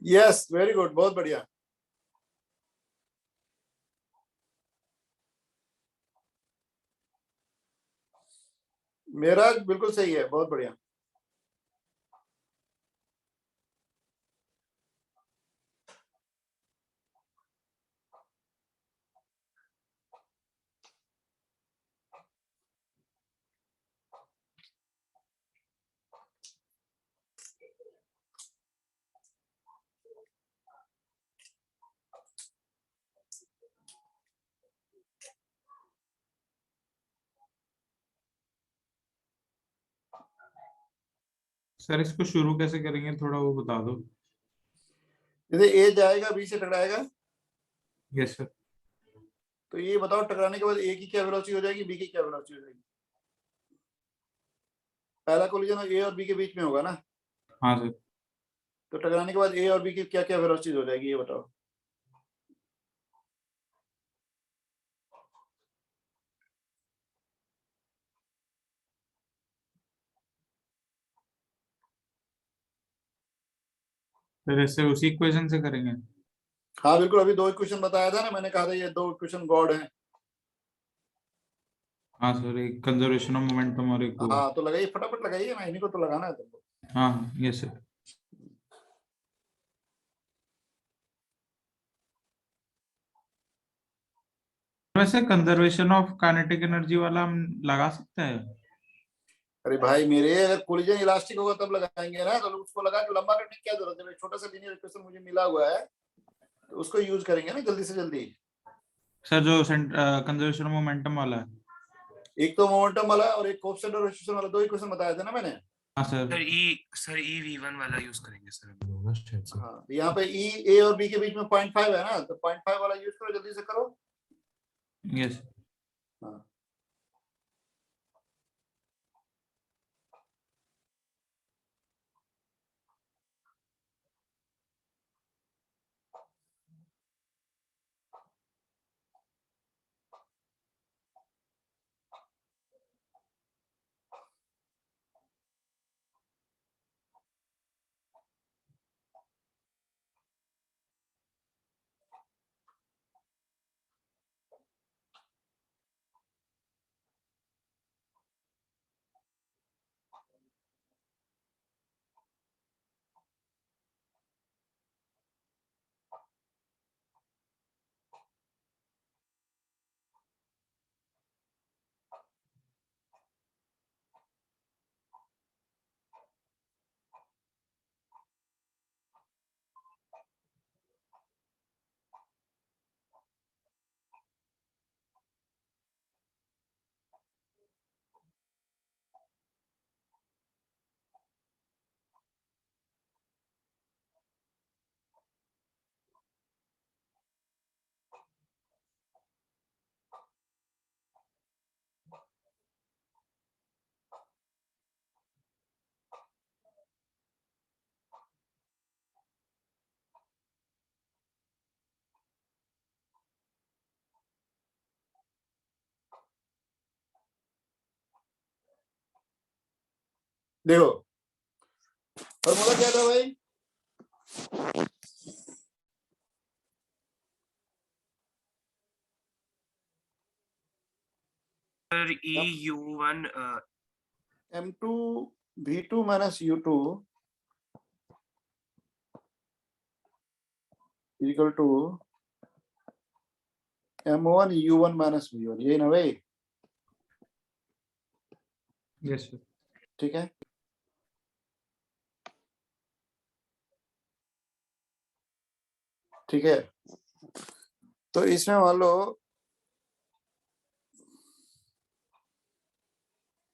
Speaker 1: Yes, very good, बहुत बढ़िया। मेरा बिल्कुल सही है, बहुत बढ़िया।
Speaker 2: सर इसको शुरू कैसे करेंगे, थोड़ा वो बता दो।
Speaker 1: जैसे ए जाएगा बी से टकराएगा,
Speaker 2: यस सर।
Speaker 1: तो ये बताओ टकराने के बाद ए की क्या वेलोसिटी हो जाएगी, बी की क्या वेलोसिटी हो जाएगी? पहला कोलिजन ए और बी के बीच में होगा ना,
Speaker 2: हाँ सर।
Speaker 1: तो टकराने के बाद ए और बी की क्या क्या वेलोसिटी हो जाएगी, ये बताओ।
Speaker 2: फिर इससे उसी इक्वेशन से करेंगे।
Speaker 1: हाँ बिल्कुल, अभी 2 इक्वेशन बताया था ना, मैंने कहा था ये 2 इक्वेशन गॉड हैं।
Speaker 2: हाँ सर, एक कंजर्वेशन ऑफ मोमेंटम और एक वो।
Speaker 1: हाँ तो लगाइए, फटाफट लगाइए ना, इन्हीं को तो लगाना है तुमको।
Speaker 2: हाँ हाँ यस सर। वैसे कंजर्वेशन ऑफ काइनेटिक एनर्जी वाला हम लगा सकते हैं।
Speaker 1: अरे भाई मेरे, अगर कोलिजन इलास्टिक होगा तब लगाएंगे ना, तो उसको लगा के लंबा करने की क्या जरूरत है? छोटा सा लीनियर इक्वेशन मुझे मिला हुआ है, तो उसको यूज करेंगे ना जल्दी से जल्दी।
Speaker 2: सर जो कंजर्वेशन ऑफ मोमेंटम वाला है।
Speaker 1: एक तो मोमेंटम वाला और एक कोएफिशिएंट और रेस्ट्रिक्शन वाला, 2 इक्वेशन बताए थे ना मैंने।
Speaker 2: हाँ सर।
Speaker 4: सर ई V1 वाला यूज करेंगे सर हम लोग ना शायद से।
Speaker 1: हाँ, तो यहाँ पे ई ए और बी के बीच में 0.5 है ना, तो 0.5 वाला यूज करो, जल्दी से करो।
Speaker 2: यस।
Speaker 1: हाँ देखो फॉर्मूला क्या था भाई,
Speaker 4: sir EU1
Speaker 1: M2 V2 minus U2 equal to M1 U1 minus V1, यही ना भाई?
Speaker 2: Yes sir.
Speaker 1: ठीक है, ठीक है। तो इसमें मान लो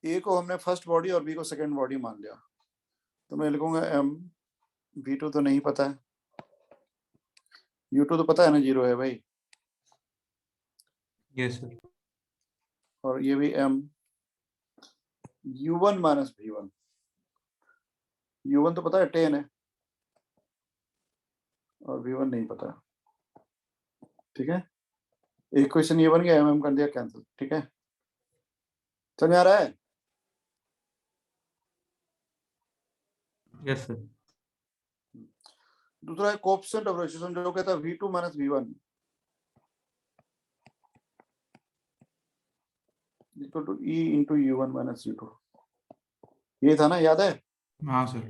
Speaker 1: ए को हमने फर्स्ट बॉडी और बी को सेकंड बॉडी मान लिया, तो मैं लिखूंगा M V2 तो नहीं पता है, U2 तो पता है ना 0 है भाई,
Speaker 2: यस सर।
Speaker 1: और ये भी M U1 minus V1, U1 तो पता है 10 है और V1 नहीं पता। ठीक है, एक क्वेश्चन ये बन गया, MM कर दिया कैंसिल। ठीक है, समझ में आ रहा है?
Speaker 2: Yes sir.
Speaker 1: दूसरा है कोएफिशिएंट ऑफ रेसिप्रोकेशन, जो कहता है V2 minus V1 equal to E into U1 minus U2, ये था ना, याद है?
Speaker 2: हाँ सर।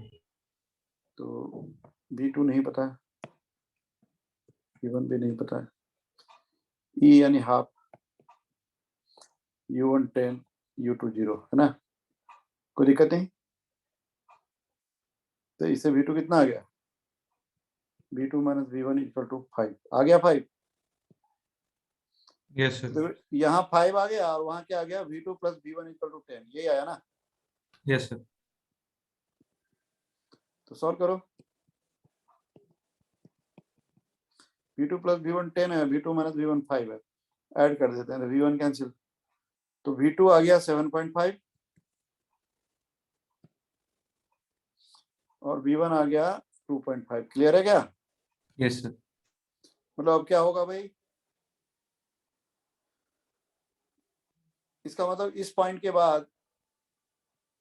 Speaker 1: तो V2 नहीं पता है, V1 भी नहीं पता है, E यानी हाफ, U1 10, U2 0, है ना? कोई दिक्कत नहीं। तो इससे V2 कितना आ गया, V2 minus V1 equal to 5 आ गया, 5।
Speaker 2: Yes sir.
Speaker 1: तो यहाँ 5 आ गया और वहां क्या आ गया, V2 plus V1 equal to 10, यही आया ना?
Speaker 2: Yes sir.
Speaker 1: तो सॉल्व करो, V2 प्लस V1 10 है, V2 माइनस V1 5 है, ऐड कर देते हैं तो V1 कैंसिल, तो V2 आ गया 7.5 और V1 आ गया 2.5। क्लियर है क्या?
Speaker 2: Yes sir.
Speaker 1: मतलब अब क्या होगा भाई, इसका मतलब इस पॉइंट के बाद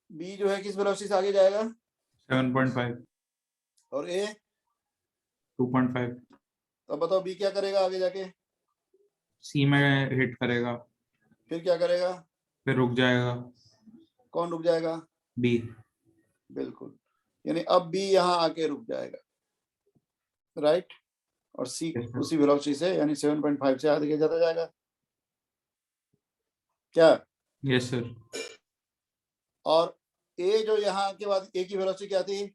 Speaker 1: B जो है किस वेलोसिटी से आगे जाएगा,
Speaker 2: 7.5,
Speaker 1: और A?
Speaker 2: 2.5।
Speaker 1: तो बताओ B क्या करेगा आगे जाके,
Speaker 2: सी में हिट करेगा,
Speaker 1: फिर क्या करेगा,
Speaker 2: फिर रुक जाएगा।
Speaker 1: कौन रुक जाएगा?
Speaker 2: बी।
Speaker 1: बिल्कुल, यानी अब B यहाँ आके रुक जाएगा, राइट? और C
Speaker 2: Yes, sir.
Speaker 1: उसी वेलोसिटी से यानी 7.5 से आगे जाता जाएगा, क्या?
Speaker 2: Yes sir.
Speaker 1: और A जो यहाँ के बाद A की वेलोसिटी क्या थी,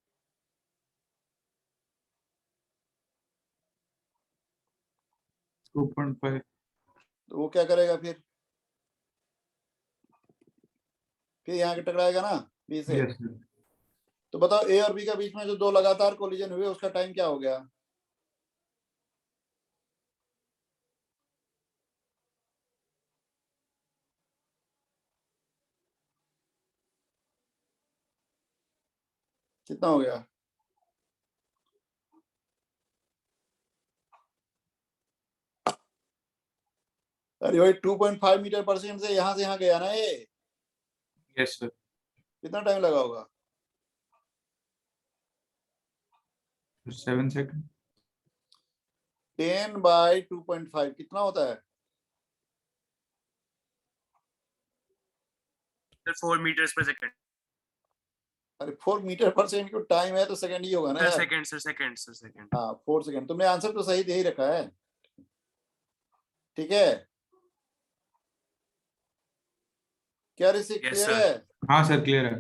Speaker 2: 2.5।
Speaker 1: तो वो क्या करेगा फिर यहाँ के टकराएगा ना B से।
Speaker 2: Yes sir.
Speaker 1: तो बताओ A और B के बीच में जो दो लगातार कोलिजन हुए उसका टाइम क्या हो गया, कितना हो गया? अरे भाई 2.5 मीटर पर सेकंड से यहाँ गया ना ये,
Speaker 2: यस सर।
Speaker 1: कितना टाइम लगा होगा?
Speaker 2: 7 सेकंड।
Speaker 1: 10 बाई 2.5 कितना होता है?
Speaker 4: 4 meters per second.
Speaker 1: अरे 4 मीटर पर सेकंड को टाइम है तो सेकंड ही होगा ना
Speaker 4: Sir,
Speaker 1: यार।
Speaker 4: second, sir, second, sir, second.
Speaker 1: हाँ 4 सेकंड, तुमने आंसर तो सही दे ही रखा है। ठीक है, क्या ऋषिक
Speaker 4: Yes,
Speaker 1: क्लियर
Speaker 4: sir.
Speaker 1: है?
Speaker 2: हाँ सर क्लियर है।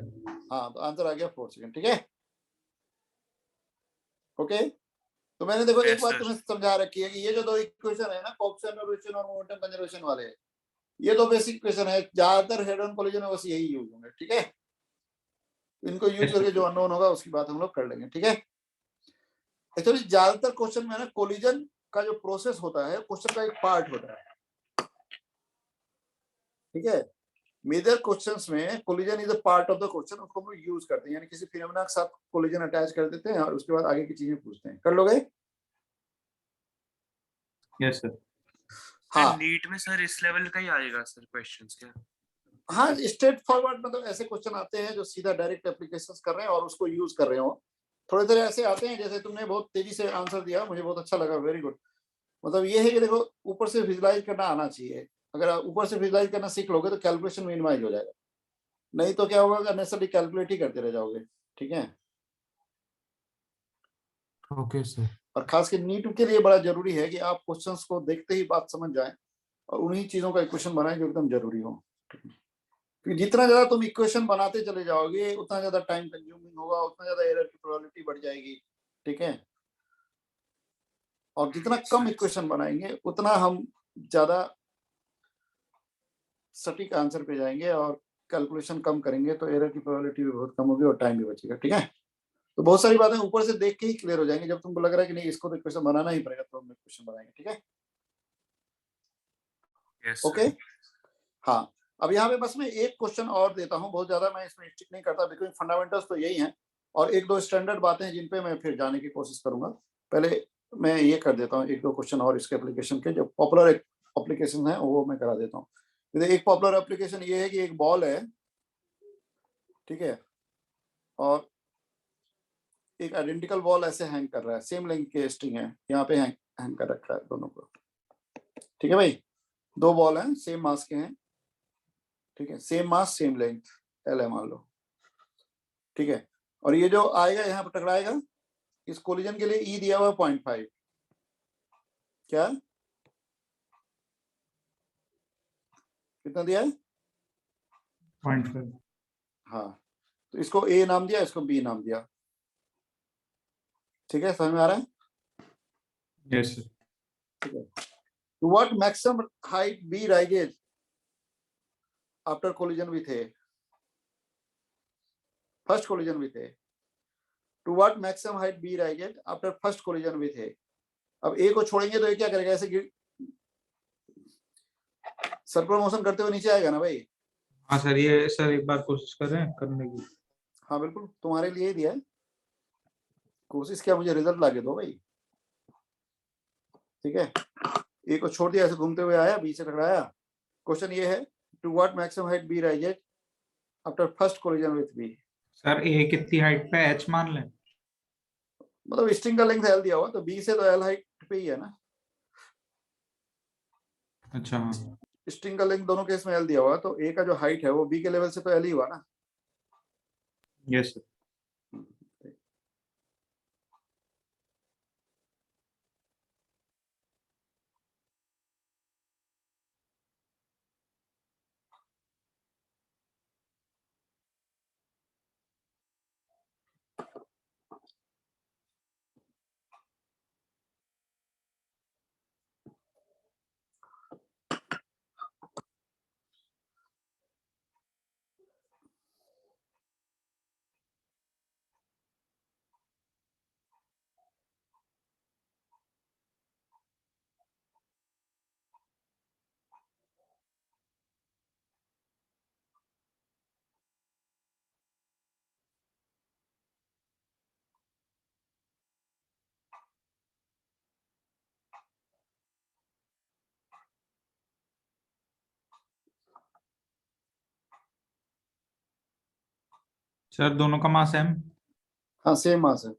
Speaker 1: हाँ तो आंसर आ गया 4 सेकंड। ठीक है, ओके। तो मैंने देखो एक
Speaker 4: Yes,
Speaker 1: बात
Speaker 4: sir.
Speaker 1: तुम्हें समझा रखी है कि ये जो दो इक्वेशन है ना, कोएफिशिएंट और मोमेंटम कंजर्वेशन वाले, ये दो बेसिक इक्वेशन है, ज्यादातर हेड ऑन कोलिजन में बस यही यूज होंगे। ठीक है, इनको यूज
Speaker 2: Yes,
Speaker 1: करके
Speaker 2: sir.
Speaker 1: जो अननोन होगा उसकी बात हम लोग कर लेंगे। ठीक है, एक्चुअली ज्यादातर क्वेश्चन में ना कोलिजन का जो प्रोसेस होता है क्वेश्चन का एक पार्ट होता है। ठीक है, मेजर क्वेश्चंस में collision is a part of the question, उसको हम यूज करते हैं, यानी किसी फिनोमेना के साथ कोलिजन अटैच कर देते हैं और उसके बाद आगे की चीजें पूछते हैं। कर लोगे?
Speaker 2: Yes sir.
Speaker 1: हाँ
Speaker 4: नीट में सर इस लेवल का ही आएगा सर क्वेश्चंस क्या?
Speaker 1: हाँ, स्ट्रेट फॉरवर्ड मतलब ऐसे क्वेश्चन आते हैं जो सीधा डायरेक्ट एप्लीकेशंस कर रहे हैं और उसको यूज कर रहे हो। थोड़े देर ऐसे आते हैं जैसे तुमने बहुत तेजी से आंसर दिया, मुझे बहुत अच्छा लगा, वेरी गुड। मतलब ये है कि देखो ऊपर से विजुलाइज करना आना चाहिए। अगर आप ऊपर से विजुलाइज करना सीख लोगे तो कैलकुलेशन मिनिमाइज हो जाएगा, नहीं तो क्या होगा, अननेसेसरी कैलकुलेट ही करते रह जाओगे। ठीक है,
Speaker 4: Okay, sir.
Speaker 1: और खास के नीट के लिए बड़ा जरूरी है कि आप क्वेश्चंस को देखते ही बात समझ जाएं और उन्हीं चीजों का इक्वेशन बनाएं जो एकदम जरूरी हो। क्योंकि जितना ज्यादा तुम इक्वेशन बनाते चले जाओगे उतना ज्यादा टाइम कंज्यूमिंग होगा, उतना ज्यादा एरर की प्रोबेबिलिटी बढ़ जाएगी। ठीक है, और जितना कम इक्वेशन बनाएंगे उतना हम ज्यादा सटीक आंसर पे जाएंगे और कैलकुलेशन कम करेंगे तो एरर की प्रोबेबिलिटी भी बहुत कम होगी और टाइम भी बचेगा। ठीक है, तो बहुत सारी बातें ऊपर से देख के ही क्लियर हो जाएंगी। जब तुमको लग रहा है कि नहीं इसको तो इक्वेशन बनाना ही पड़ेगा तो हम इक्वेशन बनाएंगे। ठीक है,
Speaker 4: Yes,
Speaker 1: ओके। हाँ, अब यहाँ पे बस मैं एक क्वेश्चन और देता हूँ, बहुत ज्यादा मैं इसमें स्टिक नहीं करता बिकॉज फंडामेंटल्स तो यही हैं और एक दो स्टैंडर्ड बातें हैं जिन पे मैं फिर जाने की कोशिश करूंगा। पहले मैं ये कर देता हूँ एक दो क्वेश्चन और इसके एप्लीकेशन के, जो पॉपुलर एप्लीकेशन है वो मैं करा देता हूँ। एक पॉपुलर एप्लीकेशन ये है कि एक बॉल है, ठीक है, और एक आइडेंटिकल बॉल ऐसे हैंग कर रहा है, सेम लेंथ के स्ट्रिंग है, यहाँ पे हैंग कर रखा है दोनों को। ठीक है भाई, दो बॉल हैं सेम मास के हैं, ठीक है, same mass same length L है मान लो। ठीक है, और ये जो आएगा यहाँ पर टकराएगा, इस कोलिजन के लिए ई दिया हुआ है 0.5। क्या कितना दिया है?
Speaker 2: 0.5।
Speaker 1: हाँ, तो इसको ए नाम दिया, इसको बी नाम दिया। ठीक है, समझ में आ रहा है?
Speaker 2: Yes sir.
Speaker 1: ठीक है, to what maximum height B rises after collision with A? First collision with A. To what maximum height B rises after first collision with A? अब A को छोड़ेंगे तो ये क्या करेगा, ऐसे सर्कुलर मोशन करते हुए नीचे आएगा ना भाई।
Speaker 2: हाँ सर, ये सर एक बार कोशिश कर रहे हैं करने की।
Speaker 1: हाँ बिल्कुल, तुम्हारे लिए ही दिया है, कोशिश किया, मुझे रिजल्ट लाके दो भाई। ठीक है, ए को छोड़ दिया, ऐसे घूमते हुए आया, बी से टकराया। क्वेश्चन ये है, to what maximum height B rises after first collision with B?
Speaker 2: Sir A कितनी हाइट पे एच मान लें?
Speaker 1: मतलब स्ट्रिंग का लेंथ एल दिया हुआ तो बी से तो एल हाइट पे ही है ना।
Speaker 2: अच्छा हाँ।
Speaker 1: स्ट्रिंग का लेंथ दोनों केस में एल दिया हुआ तो ए का जो हाइट है वो बी के लेवल से तो एल ही हुआ ना।
Speaker 2: Yes sir. सर दोनों का मास एम।
Speaker 1: हाँ सेम मास है।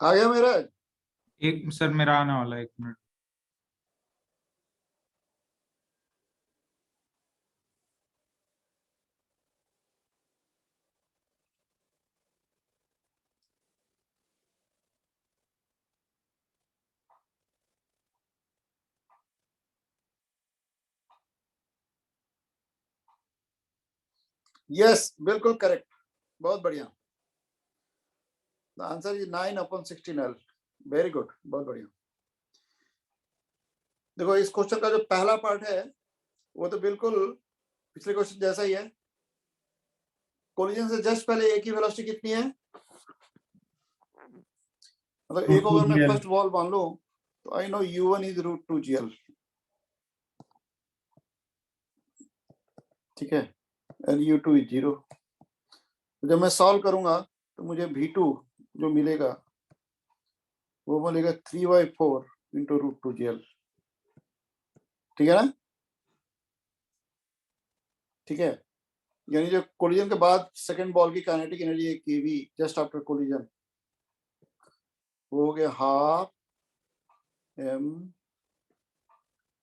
Speaker 1: आ गया मेरा?
Speaker 2: एक सर मेरा आने वाला है, 1 मिनट।
Speaker 1: यस, बिल्कुल करेक्ट, बहुत बढ़िया। The answer is 9/16L। Very good, बहुत बढ़िया। देखो इस क्वेश्चन का जो पहला पार्ट है वो तो बिल्कुल पिछले क्वेश्चन जैसा ही है। कोलिजन से जस्ट पहले ए की वेलोसिटी कितनी है? मतलब ए को अगर मैं फर्स्ट बॉल मान लूं तो I know u1 is √2gl, ठीक है, एंड u2 इज 0। जब मैं सॉल्व करूंगा तो मुझे v2 जो मिलेगा वो मिलेगा 3/4 इंटू √2gl, ठीक है ना? ठीक है, यानी जो कोलिजन के बाद सेकंड बॉल की काइनेटिक एनर्जी है kv जस्ट आफ्टर कोलिजन, वो हो गया हाफ m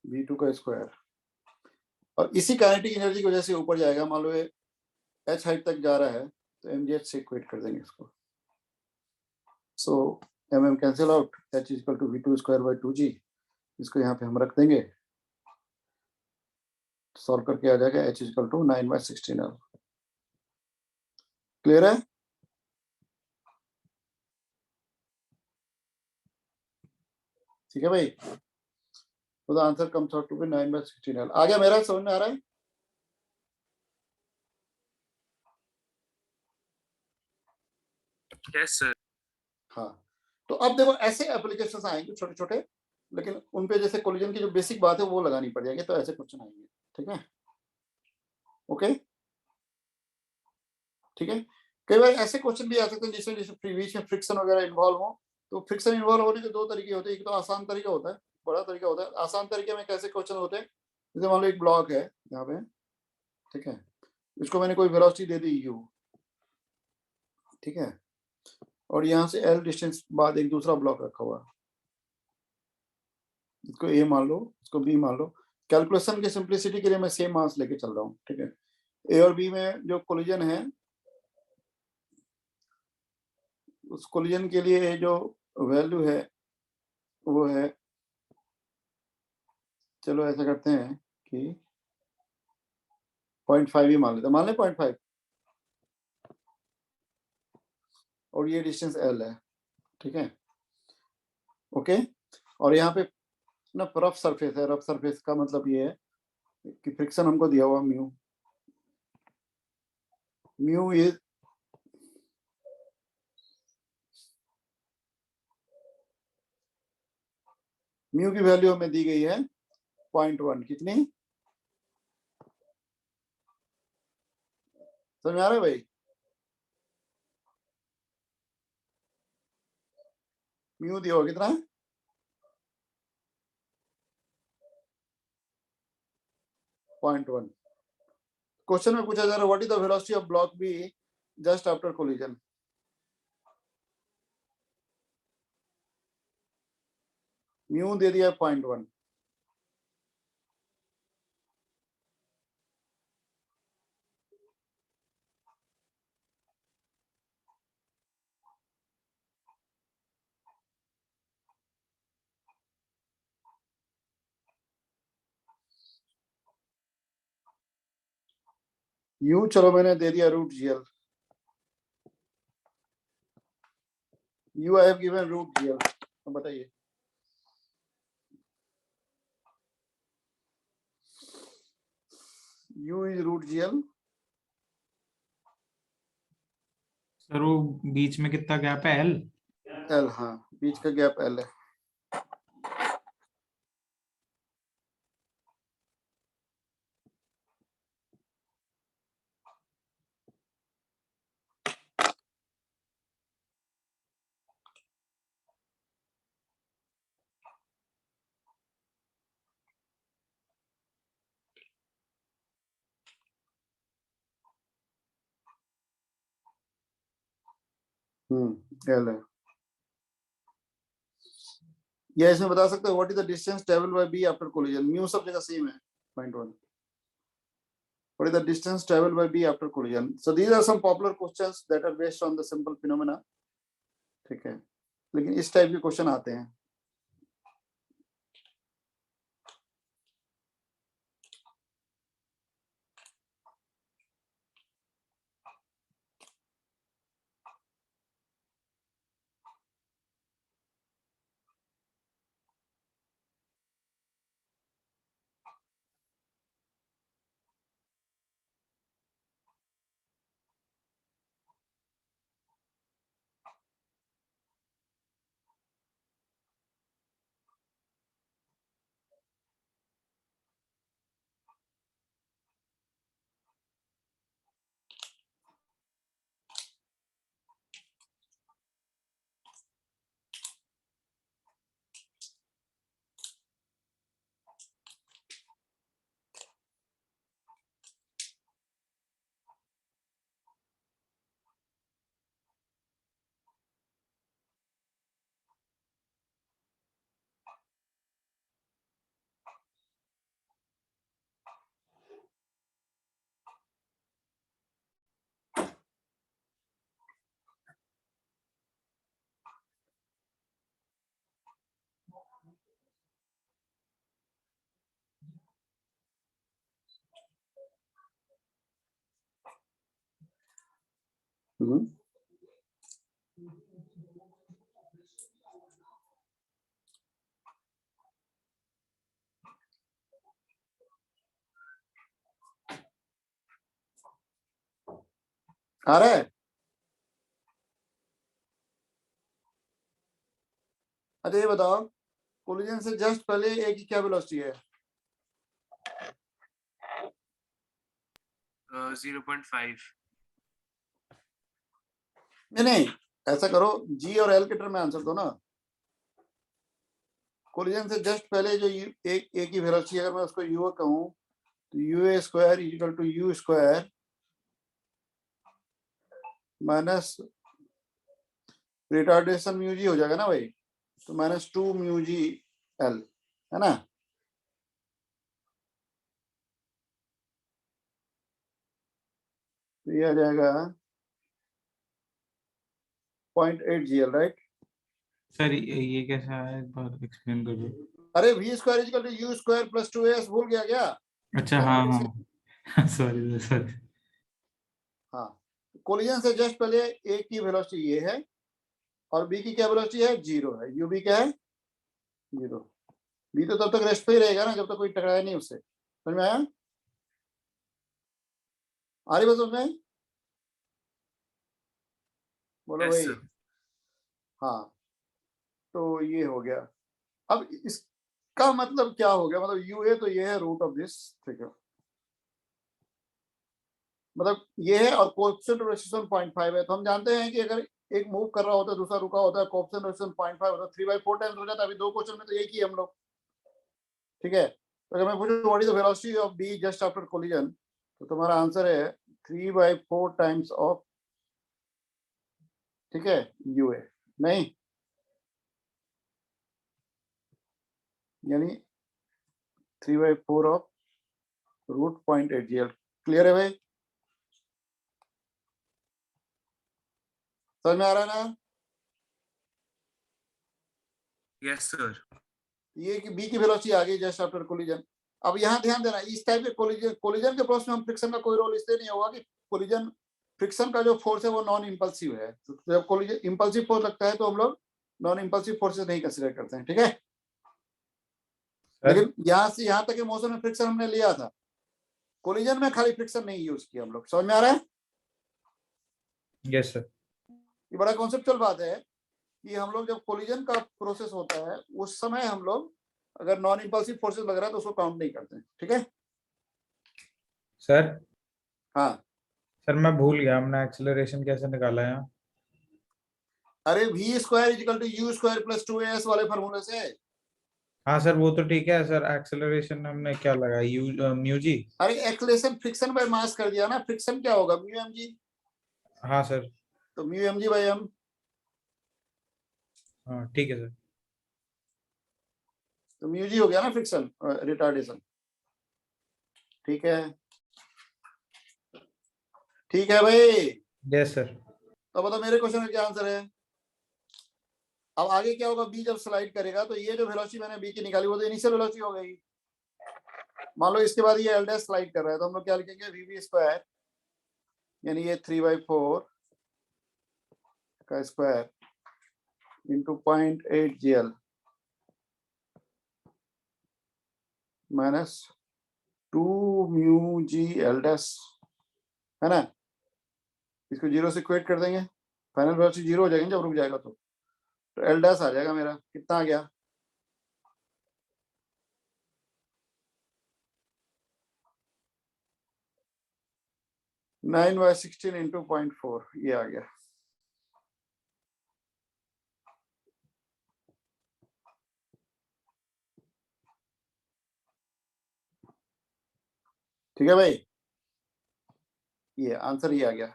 Speaker 1: v2 का स्क्वायर। और इसी काइनेटिक एनर्जी की वजह से ऊपर जाएगा, मान लो ये h हाइट तक जा रहा है तो mgh से इक्वेट कर देंगे इसको। So mm cancel out, h equal to v2 square by 2g। इसको यहाँ पे हम रख देंगे, सॉल्व करके आ जाएगा h equal to 9/16L। Clear है? ठीक है भाई, तो the answer comes out to be 9/16L। आ गया मेरा, समझ में आ रहा है?
Speaker 4: Yes, sir.
Speaker 1: हाँ, तो अब देखो ऐसे एप्लीकेशंस आएंगे छोटे छोटे, लेकिन उन पे जैसे कोलिजन की जो बेसिक बात है वो लगानी पड़ जाएगी, तो ऐसे क्वेश्चन आएंगे। ठीक है, ओके, ठीक है। कई बार ऐसे क्वेश्चन भी आ सकते हैं जिसमें जैसे प्रीवियस में फ्रिक्शन वगैरह इन्वॉल्व हो, तो फ्रिक्शन इन्वॉल्व होने के दो तरीके होते हैं। एक तो आसान तरीका होता है, बड़ा तरीका होता है। आसान तरीके में कैसे क्वेश्चन होते हैं, जैसे मान लो एक ब्लॉक है यहाँ पे, ठीक है, इसको मैंने कोई वेलोसिटी दे दी u, ठीक है, और यहाँ से l डिस्टेंस बाद एक दूसरा ब्लॉक रखा हुआ, इसको a मान लो, इसको b मान लो। कैलकुलेशन के सिंप्लिसिटी के लिए मैं सेम मास लेके चल रहा हूँ, ठीक है। a और b में जो कोलिजन है, उस कोलिजन के लिए जो वैल्यू है वो है, चलो ऐसा करते हैं कि 0.5 ही मान लेते हैं, मान ले 0.5, और ये डिस्टेंस l है, ठीक है, ओके। और यहाँ पे ना रफ सरफेस है, रफ सरफेस का मतलब ये है कि फ्रिक्शन हमको दिया हुआ म्यू, म्यू इज म्यू की वैल्यू हमें दी गई है 0.1। कितनी समझ में आ रहा है भाई? म्यू दिया हुआ कितना? 0.1। क्वेश्चन में पूछा जा रहा है what is the velocity of block B just after collision. Mu दे दिया 0.1। यू चलो मैंने दे दिया √gl, u I have given √gl। अब बताइए, यू इज √gl।
Speaker 2: सर वो बीच में कितना गैप है, l?
Speaker 1: l, हाँ, बीच का गैप l है। l है। या इसमें बता सकते हो what is the distance travel by B after collision. Mu सब जगह सेम है। Point 1, what is the distance traveled by b after collision? So these are some popular questions that are based on the simple phenomena, ठीक है, लेकिन इस type के question आते हैं। आ रहा है? अच्छा ये बताओ, कोलिजन से जस्ट पहले ए की क्या वेलोसिटी है?
Speaker 4: 0.5।
Speaker 1: नहीं, ऐसा करो, जी और एल के टर्म में आंसर दो ना। कोलिजन से जस्ट पहले जो ए की वेलोसिटी, अगर मैं उसको यू कहूं तो u A square equal to u square minus retardation mu g हो जाएगा ना भाई, तो -2 म्यू जी एल, है ना? तो ये आ जाएगा 0.8 जी एल, राइट?
Speaker 2: सर ये कैसा है, एक बार एक्सप्लेन करिए।
Speaker 1: अरे v square equal to u square plus 2as, भूल गया क्या?
Speaker 2: अच्छा हाँ हाँ सॉरी सॉरी।
Speaker 1: हाँ, कोलिजन से जस्ट पहले ए की वेलोसिटी ये है और बी की क्या वेलोसिटी है? 0 है। यू बी क्या है? 0। बी तो तब तक रेस्ट पे ही रहेगा ना, जब तक कोई टकराया नहीं उससे। समझ में आया? आ रही बात समझ में? बोलो
Speaker 4: Yes,
Speaker 1: भाई।
Speaker 4: sir.
Speaker 1: हाँ, तो ये हो गया। अब इसका मतलब क्या हो गया? मतलब यू ए तो ये है रूट ऑफ दिस, ठीक है, मतलब ये है, और कोएफिशिएंट रेजिस्टेंस 0.5 है। तो हम जानते हैं कि अगर एक मूव कर रहा होता है दूसरा रुका होता है, कोएफिशिएंट रेजिस्टेंस 0.5 होता है, 3/4 टाइम्स हो जाता है। अभी दो क्वेश्चन में तो एक ही हम लोग, ठीक है। तो अगर मैं पूछूं what is the velocity of B just after collision, तो तुम्हारा आंसर है 3/4 टाइम्स ऑफ, ठीक है, यू ए, नहीं यानी 3/4 of root 0.8 G L. Clear है भाई? समझ में आ रहा है ना?
Speaker 4: Yes, sir.
Speaker 1: ये कि बी की वेलोसिटी आ गई जस्ट आफ्टर कोलिजन। अब यहाँ ध्यान देना, इस टाइप के कोलिजन के प्रोसेस में हम फ्रिक्शन का कोई रोल इसलिए नहीं होगा कि कोलिजन, फ्रिक्शन का जो फोर्स है वो नॉन इंपल्सिव है। तो जब कोलिजन इंपल्सिव फोर्स लगता है तो हम लोग नॉन इंपल्सिव फोर्सेस नहीं कंसीडर करते हैं, ठीक है। लेकिन यहाँ से यहाँ तक के मोशन में फ्रिक्शन हमने लिया था, कोलिजन में खाली फ्रिक्शन नहीं यूज किया हम लोग। समझ में आ रहा है?
Speaker 2: Yes sir.
Speaker 1: ये बड़ा कॉन्सेप्चुअल बात है कि हम लोग जब कोलिजन का प्रोसेस होता है उस समय हम लोग अगर नॉन इंपल्सिव फोर्सेस लग रहा है तो उसको काउंट नहीं करते हैं, ठीक है।
Speaker 2: सर
Speaker 1: हाँ,
Speaker 2: सर मैं भूल गया, हमने एक्सेलरेशन कैसे निकाला है?
Speaker 1: अरे v square equal to u square plus 2as वाले फॉर्मूले से।
Speaker 2: हाँ सर वो तो ठीक है सर, एक्सेलरेशन हमने क्या लगाया, यू म्यू जी।
Speaker 1: अरे एक्सेलरेशन फ्रिक्शन बाय मास कर दिया ना, फ्रिक्शन क्या होगा? Mu M G.
Speaker 2: हाँ सर।
Speaker 1: तो mu M G by M.
Speaker 2: हाँ ठीक है सर।
Speaker 1: तो म्यू जी हो गया ना फ्रिक्शन रिटार्डेशन। ठीक है, ठीक है भाई।
Speaker 2: Yes sir.
Speaker 1: तो बताओ मेरे क्वेश्चन का क्या आंसर है। अब आगे क्या होगा, बी जब स्लाइड करेगा तो ये जो वेलोसिटी मैंने बी की निकाली वो तो इनिशियल वेलोसिटी हो गई। मान लो इसके बाद ये एल डैश स्लाइड कर रहा है तो हम लोग क्या लिखेंगे, वी वी स्क्वायर, यानी ये 3/4 का square into 0.8 GL minus 2 mu G L dash, है ना। इसको 0 से इक्वेट कर देंगे, फाइनल वेलोसिटी 0 हो जाएगी जब रुक जाएगा तो एल डैश आ जाएगा मेरा। कितना आ गया, 9/16 इंटू 0.4, ये आ गया। ठीक है भाई, ये आंसर ये आ गया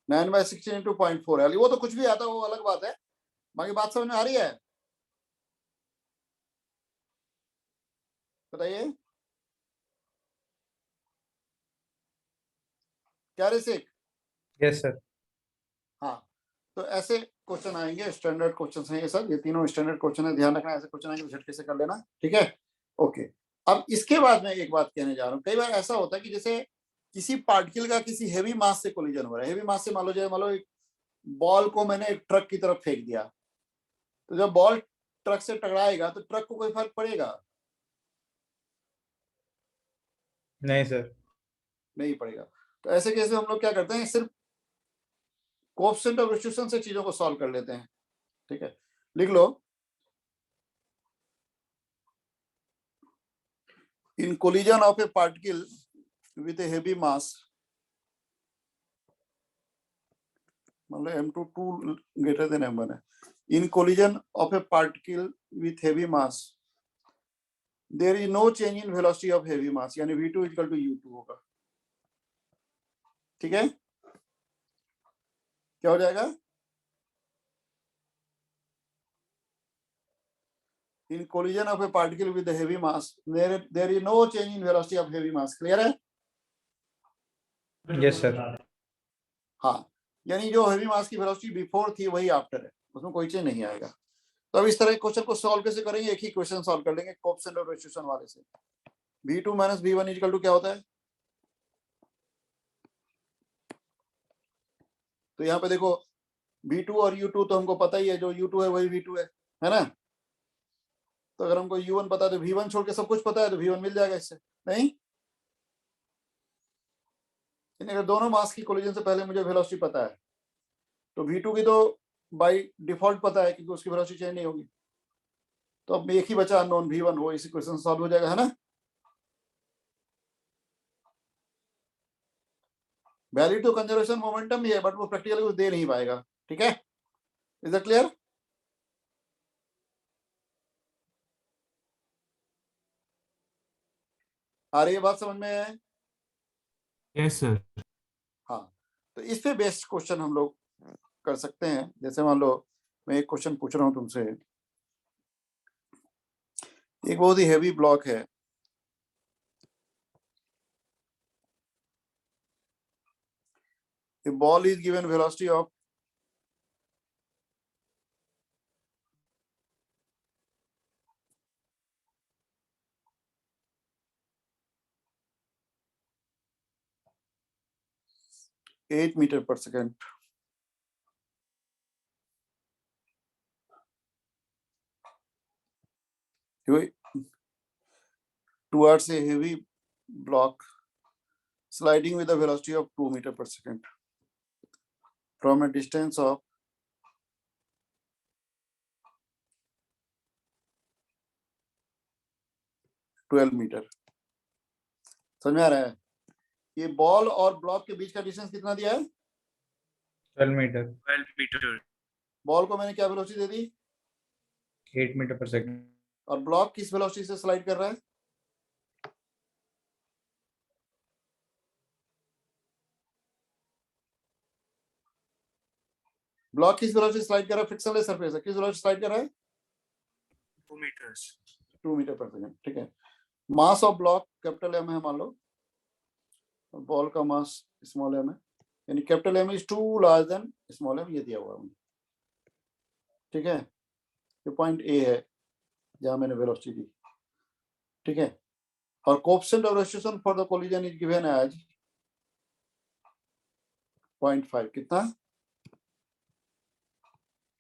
Speaker 1: 9/16 इंटू 0.4। वो तो कुछ भी आता है वो अलग बात है, बाकी बात समझ में आ रही है। बताइए क्या ऋषिक।
Speaker 2: Yes sir.
Speaker 1: हाँ, तो ऐसे क्वेश्चन आएंगे, स्टैंडर्ड क्वेश्चन हैं ये सब, ये तीनों स्टैंडर्ड क्वेश्चन है, ध्यान रखना। ऐसे क्वेश्चन आएंगे तो झटके से कर लेना, ठीक है। ओके, अब इसके बाद मैं एक बात कहने जा रहा हूँ। कई बार ऐसा होता है कि जैसे किसी पार्टिकल का किसी हेवी मास से कोलिजन हो रहा है। हेवी मास से मान लो एक बॉल को मैंने एक ट्रक की तरफ फेंक दिया, तो जब बॉल ट्रक से टकराएगा तो ट्रक को कोई फर्क पड़ेगा?
Speaker 2: नहीं सर।
Speaker 1: नहीं पड़ेगा। तो ऐसे केस में हम लोग क्या करते हैं, सिर्फ कोएफिशिएंट ऑफ डिस्ट्रीब्यूशन से चीजों को सॉल्व कर लेते हैं। ठीक है, लिख लो, in collision of a particle with a heavy mass, मतलब m2 2 greater than m1 है, in collision of a particle with heavy mass there is no change in velocity of heavy mass, यानी v2 इक्वल टू u2 होगा। ठीक है, क्या हो जाएगा, in collision of a particle with heavy mass there is no change in velocity of heavy mass. Clear है?
Speaker 2: Yes sir.
Speaker 1: हाँ, यानी जो हेवी मास की वेलोसिटी बिफोर थी वही आफ्टर है, उसमें कोई चेंज नहीं आएगा। तो अब इस तरह के क्वेश्चन को सॉल्व कैसे करेंगे, एक ही क्वेश्चन सॉल्व कर लेंगे कोएफिशिएंट ऑफ डिस्ट्रीब्यूशन वाले से। v2 minus v1 equal to क्या होता है, तो यहाँ पे देखो v2 और u2 तो हमको पता ही है, जो u2 है वही v2 है ना। तो अगर हमको u1 पता है तो v1 छोड़ के सब कुछ पता है, तो v1 मिल जाएगा इससे, नहीं। अगर दोनों मास की कोलिजन से पहले मुझे वेलोसिटी पता है तो v2 की तो बाय डिफॉल्ट पता है क्योंकि उसकी वेलोसिटी चेंज नहीं होगी। तो अब एक ही बचा अननोन v1, वो इस इक्वेशन से सॉल्व हो जाएगा, है ना। वैल्यू टू कंजर्वेशन मोमेंटम ही है, बट वो प्रैक्टिकली कुछ दे नहीं पाएगा। ठीक है, इज दैट क्लियर? आ रही है बात समझ में?
Speaker 4: Yes, sir.
Speaker 1: हाँ, तो इस पे बेस्ड क्वेश्चन हम लोग कर सकते हैं। जैसे मान लो मैं एक क्वेश्चन पूछ रहा हूँ तुमसे, एक बहुत ही हेवी ब्लॉक है, a ball is given velocity of 8 meter per second. Towards a heavy block sliding with a velocity of 2 meter per second from a distance of 12 metre. समझ में आ रहा है? ये बॉल और ब्लॉक के बीच का डिस्टेंस कितना दिया है?
Speaker 2: 12 मीटर।
Speaker 4: 12 meter.
Speaker 1: बॉल को मैंने क्या वेलोसिटी दे दी,
Speaker 2: 8 मीटर पर सेकंड।
Speaker 1: और ब्लॉक किस वेलोसिटी से स्लाइड कर रहा है? ब्लॉक किस वेलोसिटी स्लाइड कर रहा है? फ्रिक्शनलेस सरफेस है, किस वेलोसिटी स्लाइड कर रहा है?
Speaker 4: 2 meters.
Speaker 1: 2 मीटर पर सेकेंड, ठीक है। Mass of block capital M है मान लो, बॉल का मास स्मॉल एम है, यानी capital M is too large than small M, ये दिया हुआ है, ठीक है। ये पॉइंट ए है जहां मैंने वेलोसिटी दी, ठीक है। और coefficient of rotation for the collision is given as 0.5।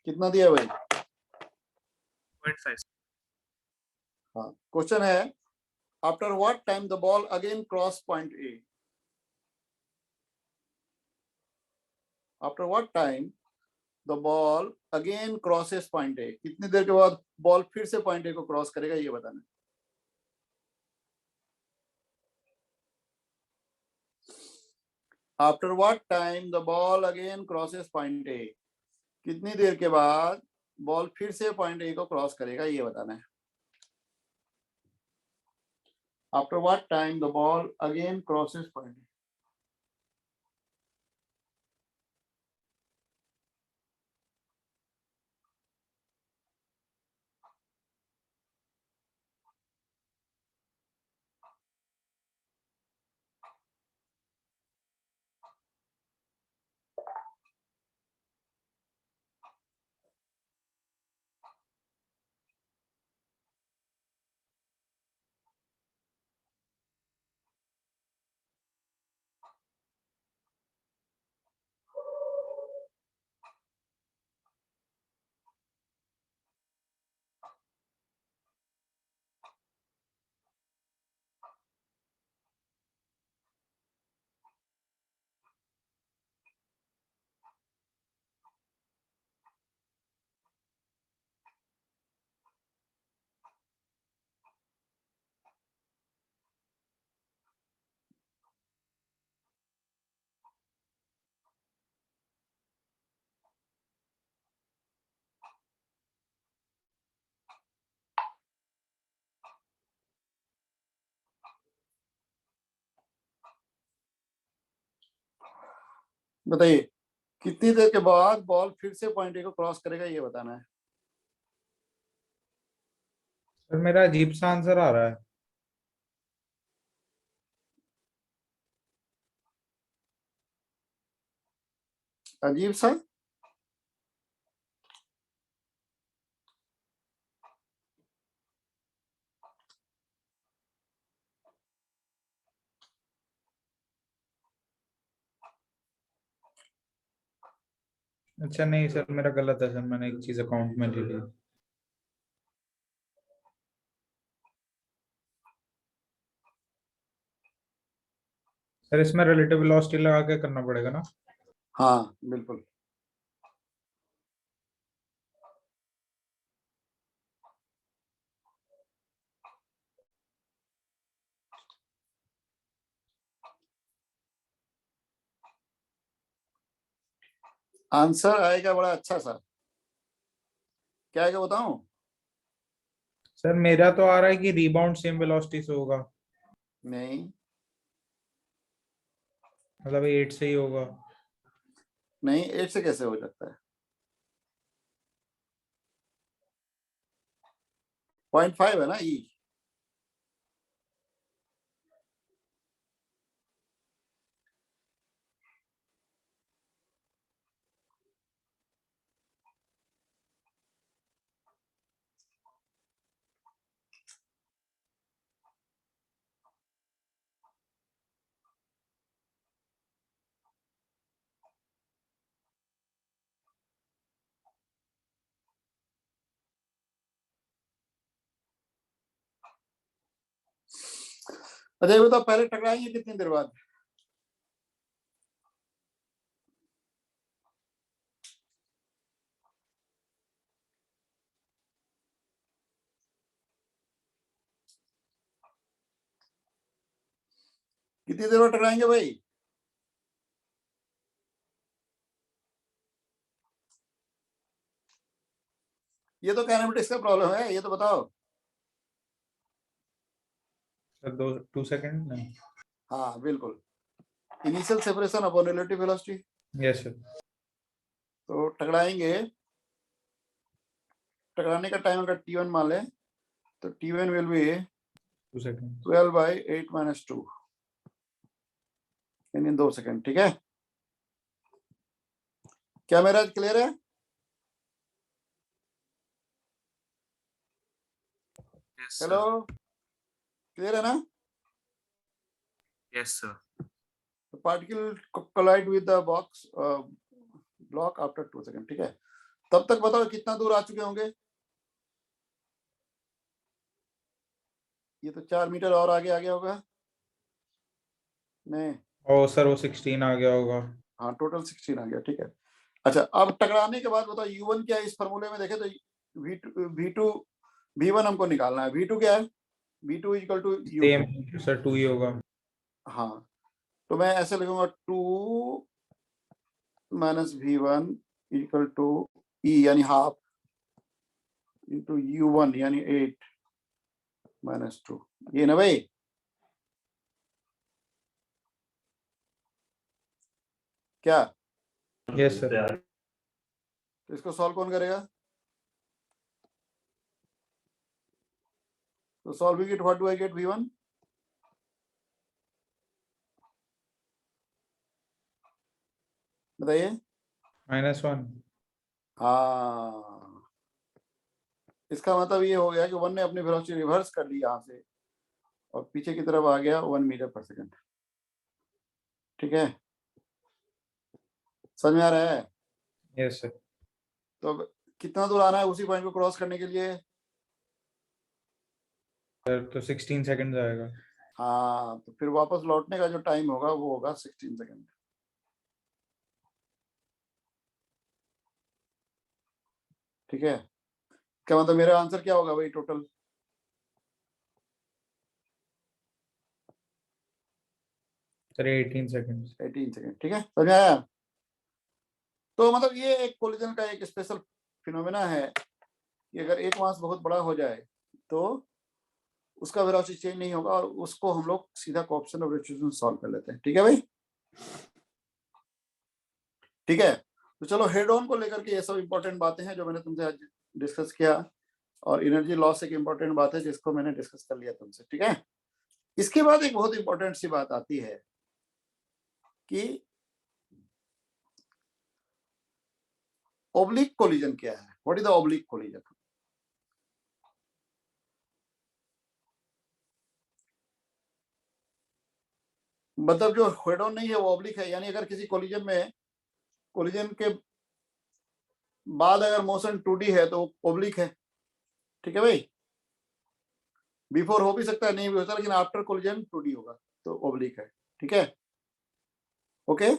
Speaker 1: कितना दिया है भाई?
Speaker 4: 0.5.
Speaker 1: हाँ, क्वेश्चन है after what time the ball again cross point A. After what time the ball again crosses point A, कितनी देर के बाद बॉल फिर से पॉइंट ए को क्रॉस करेगा, ये बताना। After what time the ball again crosses point A, कितनी देर के बाद बॉल फिर से पॉइंट ए को क्रॉस करेगा, ये बताना है। After what time the ball again crosses point ए। बताइए कितनी देर के बाद बॉल फिर से पॉइंट ए को क्रॉस करेगा, ये बताना है।
Speaker 2: सर मेरा अजीब सा आंसर आ रहा है।
Speaker 1: अजीब सा?
Speaker 2: अच्छा नहीं सर, मेरा गलत है सर, मैंने एक चीज अकाउंट में ले ली। सर इसमें रिलेटिव वेलोसिटी लगा के करना पड़ेगा ना?
Speaker 1: हाँ बिल्कुल। आंसर आएगा बड़ा अच्छा सा, क्या आएगा बताऊं?
Speaker 2: सर मेरा तो आ रहा है कि रीबाउंड सेम वेलोसिटी से होगा,
Speaker 1: नहीं
Speaker 2: मतलब 8 से ही होगा।
Speaker 1: नहीं, 8 से कैसे हो सकता है? 0.5 है ना ई। अच्छा ये बताओ पहले टकराएंगे कितनी देर बाद? कितनी देर बाद टकराएंगे भाई? ये तो काइनेमेटिक्स का प्रॉब्लम है, ये तो बताओ।
Speaker 2: सर 2 सेकंड नहीं।
Speaker 1: हाँ बिल्कुल, initial separation upon relative velocity.
Speaker 2: Yes sir.
Speaker 1: तो टकराएंगे, टकराने का टाइम अगर t1 मान लें तो T1 will be
Speaker 2: 2 seconds.
Speaker 1: 12 by 8 minus 2 यानी 2 सेकंड। ठीक है, क्या मेरा क्लियर है?
Speaker 4: Yes,
Speaker 1: hello,
Speaker 4: sir.
Speaker 1: क्लियर है ना?
Speaker 4: Yes, sir.
Speaker 1: The particle collide with the box block after 2 second. ठीक है, तब तक बताओ कितना दूर आ चुके होंगे? ये तो 4 मीटर और आगे आ गया होगा। नहीं,
Speaker 2: ओ सर वो 16 आ गया होगा।
Speaker 1: हाँ टोटल 16 आ गया। ठीक है, अच्छा अब टकराने के बाद बताओ U1 क्या है? इस फॉर्मूले में देखे तो V2 V1 हमको निकालना है। V2 क्या है? V2 equal to
Speaker 2: same
Speaker 1: U2।
Speaker 2: Sir 2 ही होगा।
Speaker 1: हाँ, तो मैं ऐसे लिखूंगा 2 minus V1 equal to E यानी हाफ इंटू U1 यानी 8 माइनस 2। ये ना भाई, क्या?
Speaker 2: Yes sir.
Speaker 1: तो इसको सॉल्व कौन करेगा? तो solving it what do I get? V1 बताइए।
Speaker 2: -1।
Speaker 1: हाँ, इसका मतलब ये हो गया कि 1 ने अपनी वेलोसिटी रिवर्स कर ली यहाँ से और पीछे की तरफ आ गया 1 मीटर पर सेकंड। ठीक है, समझ में आ रहा है?
Speaker 2: Yes sir.
Speaker 1: तो अब कितना दूर आना है उसी पॉइंट को क्रॉस करने के लिए?
Speaker 2: सर तो 16 सेकंड आएगा।
Speaker 1: हाँ, तो फिर वापस लौटने का जो टाइम होगा वो होगा 16 सेकंड। ठीक है, क्या मतलब मेरा आंसर क्या होगा भाई टोटल?
Speaker 2: Sir 18 second.
Speaker 1: 18 सेकंड। ठीक है, समझ में आया? तो मतलब ये एक कोलिजन का एक स्पेशल फिनोमेना है कि अगर एक मास बहुत बड़ा हो जाए तो उसका वेलोसिटी चेंज नहीं होगा और उसको हम लोग सीधा कोएफिशिएंट ऑफ डिस्ट्रीब्यूशन सॉल्व कर लेते हैं। ठीक है भाई? ठीक है, तो चलो हेड ऑन को लेकर के ये सब इंपॉर्टेंट बातें हैं जो मैंने तुमसे आज डिस्कस किया, और एनर्जी लॉस एक इंपॉर्टेंट बात है जिसको मैंने डिस्कस कर लिया तुमसे। ठीक है, इसके बाद एक बहुत इंपॉर्टेंट सी बात आती है कि ओब्लिक कोलिजन क्या है? What is the oblique collision? मतलब जो हेड ऑन नहीं है वो ऑब्लिक है, यानी अगर किसी कोलिजन के बाद अगर मोशन 2D है तो ओब्लिक है। ठीक है भाई, बिफोर हो भी सकता है, नहीं भी हो सकता, लेकिन आफ्टर कोलिजन 2D होगा तो ओब्लिक है। ठीक है, ओके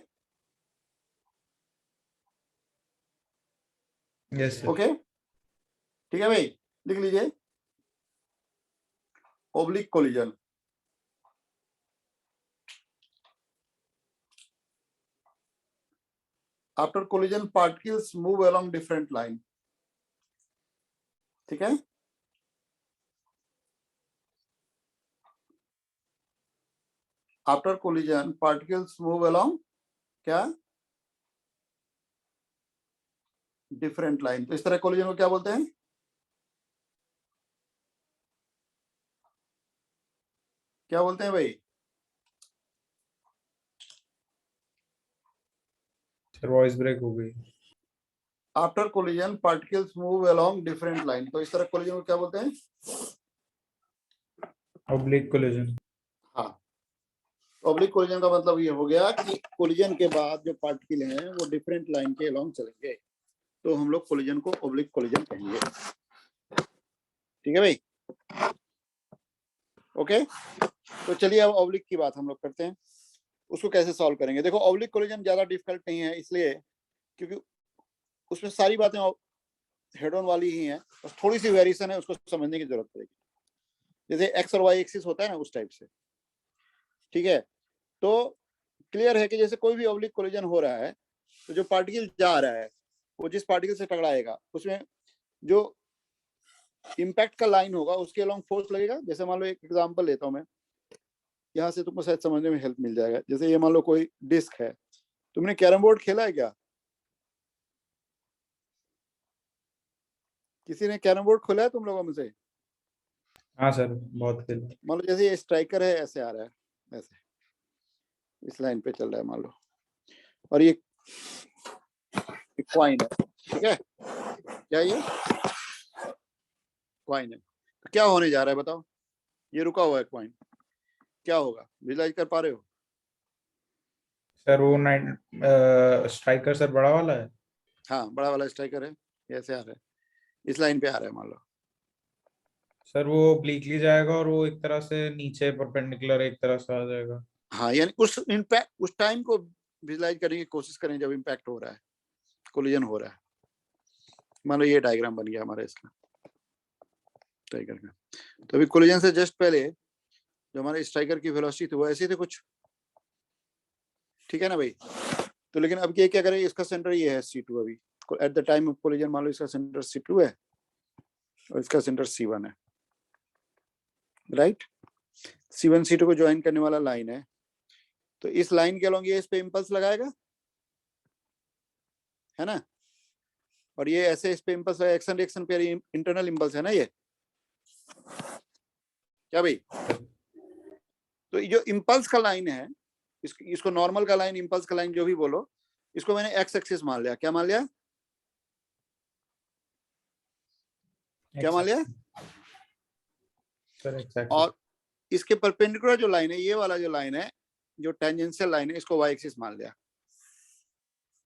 Speaker 2: यस सर।
Speaker 1: ओके, ठीक है भाई, लिख लीजिए oblique collision. After collision particles move along different line. ठीक है, after collision particles move along क्या? Different line. तो इस तरह कोलिजन को क्या बोलते हैं? क्या बोलते हैं भाई?
Speaker 2: सर वॉइस ब्रेक हो गई।
Speaker 1: After collision particles move along different line, तो इस तरह कोलिजन को क्या बोलते हैं?
Speaker 2: Oblique collision.
Speaker 1: हाँ, ऑब्लिक कोलिजन का मतलब ये हो गया कि कोलिजन के बाद जो पार्टिकल हैं वो डिफरेंट लाइन के अलोंग चलेंगे, तो हम लोग कोलिजन को ऑब्लिक कोलिजन कहेंगे। ठीक है भाई, ओके। तो चलिए अब ऑब्लिक की बात हम लोग करते हैं, उसको कैसे सॉल्व करेंगे। देखो ऑब्लिक कोलिजन ज्यादा डिफिकल्ट नहीं है, इसलिए क्योंकि उसमें सारी बातें हेड ऑन वाली ही हैं, बस थोड़ी सी वेरिएशन है, उसको समझने की जरूरत पड़ेगी। जैसे एक्स और वाई एक्सिस होता है ना, उस टाइप से। ठीक है, तो क्लियर है कि जैसे कोई भी ऑब्लिक कोलिजन हो रहा है तो जो पार्टिकल जा रहा है वो जिस पार्टिकल से टकराएगा उसमें जो इम्पैक्ट का लाइन होगा उसके अलोंग फोर्स लगेगा। जैसे मान लो एक एग्जांपल लेता हूं मैं, यहाँ से तुमको शायद समझने में हेल्प मिल जाएगा। जैसे ये मान लो कोई डिस्क है, तुमने कैरम बोर्ड खेला है क्या? किसी ने कैरम बोर्ड खोला है तुम लोगों में से?
Speaker 2: हाँ सर, बहुत खेल।
Speaker 1: मान लो जैसे ये स्ट्राइकर है, ऐसे आ रहा है, ऐसे इस लाइन पे चल रहा है मान लो, और ये क्वाइन है, ठीक है, क्या ये क्वाइन है, तो क्या होने जा रहा है बताओ? ये रुका हुआ है क्वाइन, क्या होगा, विजुलाइज कर पा रहे हो?
Speaker 2: सर वो 9 स्ट्राइकर सर बड़ा वाला है।
Speaker 1: हाँ, बड़ा वाला स्ट्राइकर है, ये ऐसे आ रहा है, इस लाइन पे आ रहा है मान लो।
Speaker 2: सर वो ओब्लिकली जाएगा और वो एक तरह से नीचे परपेंडिकुलर एक तरह से आ जाएगा।
Speaker 1: हाँ, यानी उस इम्पैक्ट, उस टाइम को विजुलाइज करने की कोशिश करें जब इम्पैक्ट हो रहा है, कोलिजन हो रहा है। मान लो ये डायग्राम बन गया हमारा इसका स्ट्राइकर का, तो अभी कोलिजन से जस्ट पहले जो हमारे स्ट्राइकर की वेलोसिटी थी वो ऐसी थी कुछ, ठीक है ना भाई? तो लेकिन अब ये क्या करें, इसका सेंटर ये है C2 अभी at the time of collision, मान लो इसका सेंटर C2 है और इसका सेंटर C1 है, राइट? C1 C2 को ज्वाइन करने वाला लाइन है, तो इस लाइन के अलोंग ये इस पे इंपल्स लगाएगा, है ना, और ये ऐसे इस पे इंपल्स, एक्शन रिएक्शन पे इंटरनल इंपल्स है ना ये, क्या भाई? तो ये जो इंपल्स का लाइन है, इसको नॉर्मल का लाइन, इंपल्स का लाइन जो भी बोलो, इसको मैंने एक्स एक्सिस मान लिया। क्या मान लिया? क्या मान लिया?
Speaker 2: Sir exactly.
Speaker 1: और इसके परपेंडिकुलर जो लाइन है, ये वाला जो लाइन है, जो टेंजेंशियल लाइन है, इसको वाई एक्सिस मान लिया,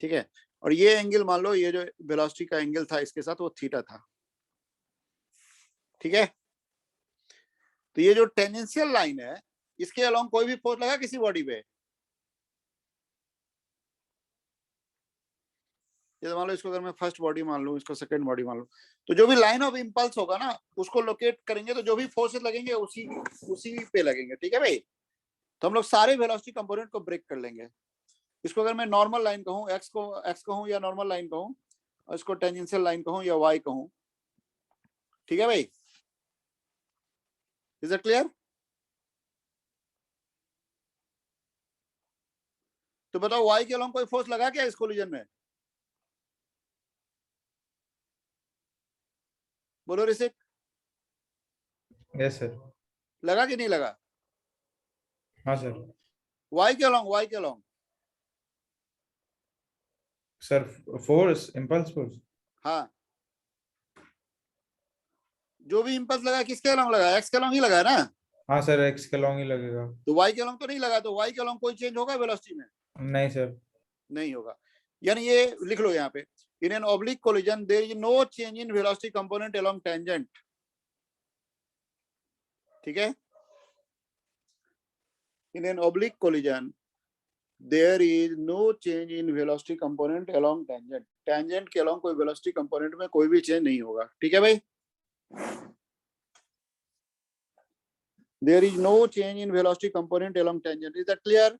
Speaker 1: ठीक है। और ये एंगल मान लो, ये जो वेलोसिटी का एंगल था इसके साथ, वो थीटा था, ठीक है। तो ये जो टेंजेंशियल लाइन है, इसके अलोंग कोई भी फोर्स लगा किसी बॉडी पे, जैसे मान लो इसको अगर मैं फर्स्ट बॉडी मान लूं, इसको सेकंड बॉडी मान लूं, तो जो भी लाइन ऑफ इंपल्स होगा ना, उसको लोकेट करेंगे, तो जो भी फोर्सेस लगेंगे उसी पे लगेंगे, ठीक है भाई। तो हम लोग सारे वेलोसिटी कंपोनेंट को ब्रेक कर लेंगे। इसको अगर मैं नॉर्मल लाइन कहूं, एक्स कहूं या नॉर्मल लाइन कहूं, और इसको टेंजेंशियल लाइन कहूं या वाई कहूं, ठीक है भाई, इज इट क्लियर? तो बताओ वाई के अलोंग कोई फोर्स लगा क्या इस कोलिजन में? बोलो ऋषिक,
Speaker 2: यस सर।
Speaker 1: लगा कि नहीं लगा?
Speaker 2: हाँ सर।
Speaker 1: वाई के along
Speaker 2: sir force, impulse force.
Speaker 1: हाँ, जो भी इंपल्स लगा किसके अलोंग लगा? एक्स के अलोंग ही लगा है ना।
Speaker 2: हाँ सर, एक्स के लॉन्ग ही लगेगा।
Speaker 1: तो वाई के अलोंग तो नहीं लगा, तो वाई के अलोंग कोई चेंज होगा वेलोसिटी में?
Speaker 2: नहीं सर।
Speaker 1: नहीं होगा। यानी ये लिख लो यहाँ पे, in an oblique collision there is no change in velocity component along tangent, ठीक है। In an oblique collision there is no change in velocity component along tangent, tangent के अलोंग कोई वेलोसिटी कंपोनेंट में कोई भी चेंज नहीं होगा, ठीक है भाई। There is no change in velocity component along tangent, is that clear?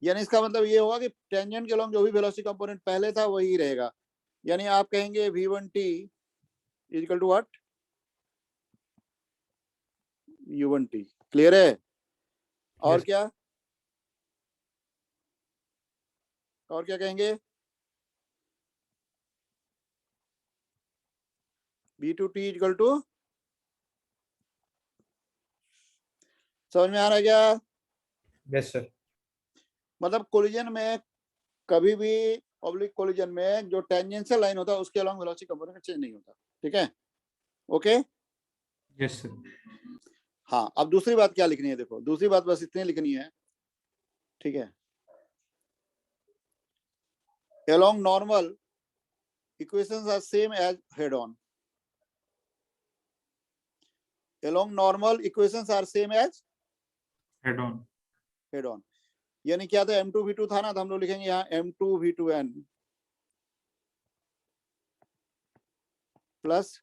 Speaker 1: यानी इसका मतलब ये होगा कि टेंजेंट के अलोंग जो भी वेलोसिटी कंपोनेंट पहले था वही रहेगा। यानी आप कहेंगे v1t is equal to what? u1t, clear है? और
Speaker 2: Yes.
Speaker 1: क्या, और क्या कहेंगे? v2t इज इक्वल टू, समझ में आ रहा है क्या?
Speaker 2: Yes sir.
Speaker 1: मतलब कोलिजन में कभी भी, ऑब्लिक कोलिजन में जो टेंजेंशियल लाइन होता है उसके अलोंग वेलोसिटी कंपोनेंट चेंज नहीं होता, ठीक है, ओके।
Speaker 2: Yes sir.
Speaker 1: हाँ, अब दूसरी बात क्या लिखनी है, देखो दूसरी बात बस इतनी लिखनी है, ठीक है। Along normal equations are same as head on, along normal equations are same as
Speaker 2: head on.
Speaker 1: Head on. यानी क्या था, m2 v2 था ना, तो हम लोग लिखेंगे यहाँ m2 v2n plus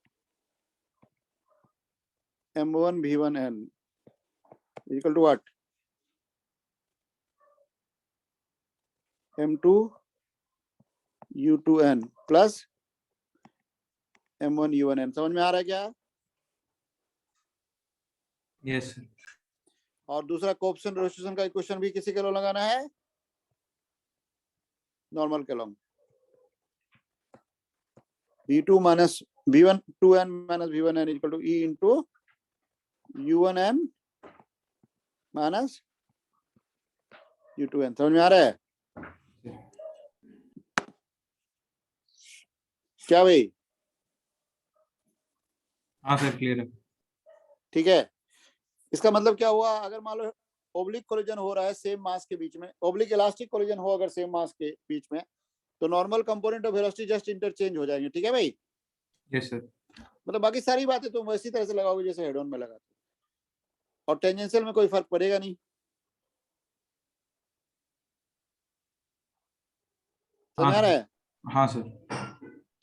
Speaker 1: m1 v1n equal to what? m2 u2n plus m1 u1n। समझ में आ रहा है क्या?
Speaker 2: Yes sir.
Speaker 1: और दूसरा कोएफिशिएंट रेजिस्ट्रेशन का इक्वेशन भी किसी के लिए लगाना है, नॉर्मल के along v2 minus v1 2n minus v1n equal to e into u1n minus u2n। समझ में आ रहा है क्या भाई?
Speaker 2: हाँ सर क्लियर है।
Speaker 1: ठीक है, इसका मतलब क्या हुआ, अगर मान लो ओब्लिक कोलिजन हो रहा है सेम मास के बीच में, ओब्लिक इलास्टिक कोलिजन हो अगर सेम मास के बीच में, तो normal component of velocity just interchange हो जाएंगे। ठीक है भाई,
Speaker 2: यस सर।
Speaker 1: मतलब बाकी सारी बातें तुम वैसी तरह से लगाओगे जैसे हेड ऑन में लगाते हो, और टेंजेंशियल में कोई फर्क पड़ेगा नहीं। समझ आ रहा है?
Speaker 2: हाँ सर।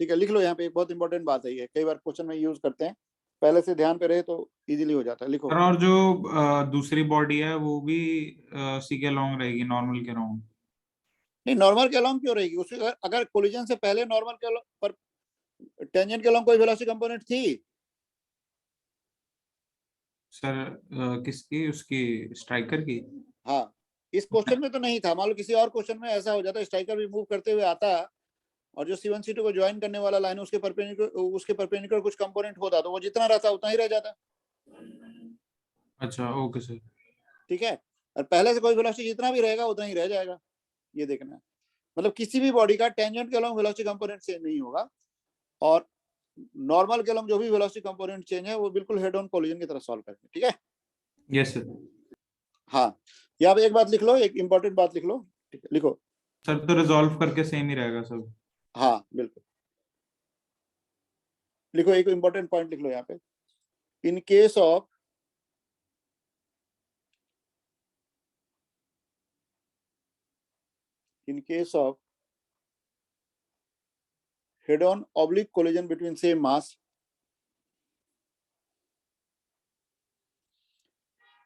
Speaker 1: ठीक है, लिख लो यहाँ पे, एक बहुत इंपॉर्टेंट बात है ये, कई बार क्वेश्चन में यूज करते हैं, पहले से ध्यान पे रहे तो इजीली हो जाता है। लिखो।
Speaker 2: सर और जो दूसरी बॉडी है वो भी सी के लॉन्ग रहेगी नॉर्मल के लॉन्ग?
Speaker 1: नहीं, नॉर्मल के अलॉन्ग क्यों रहेगी? उसके अगर कोलिजन से पहले नॉर्मल के पर टेंजेंट के अलॉन्ग कोई वेलोसिटी कंपोनेंट थी?
Speaker 2: सर किसकी? उसकी स्ट्राइकर की?
Speaker 1: हाँ, इस क्वेश्चन में तो नहीं था, मान लो किसी और क्वेश्चन में ऐसा हो जाता, स्ट्राइकर भी मूव करते हुए आता और जो C1 C2 को ज्वाइन करने वाला लाइन है उसके परपेंडिकुलर कुछ कंपोनेंट होता, तो वो जितना रहता उतना ही रह जाता।
Speaker 2: अच्छा ओके सर।
Speaker 1: ठीक है, और पहले से कोई वेलोसिटी जितना भी रहेगा उतना ही रह जाएगा, ये देखना है। मतलब किसी भी बॉडी का टेंजेंट के अलॉन्ग वेलोसिटी कंपोनेंट चेंज नहीं होगा, और नॉर्मल के अलॉन्ग जो भी वेलोसिटी कंपोनेंट चेंज है वो बिल्कुल हेड ऑन कोलिजन की तरह सॉल्व करेंगे। ठीक है,
Speaker 2: यस सर।
Speaker 1: हाँ, यहाँ पे एक बात लिख लो, एक इंपॉर्टेंट बात लिख लो। ठीक है, लिखो।
Speaker 2: सर तो रिजॉल्व करके सेम ही रहेगा सब?
Speaker 1: हाँ बिल्कुल, लिखो, एक इंपॉर्टेंट पॉइंट लिख लो यहाँ पे। इन case of head-on oblique collision between same mass,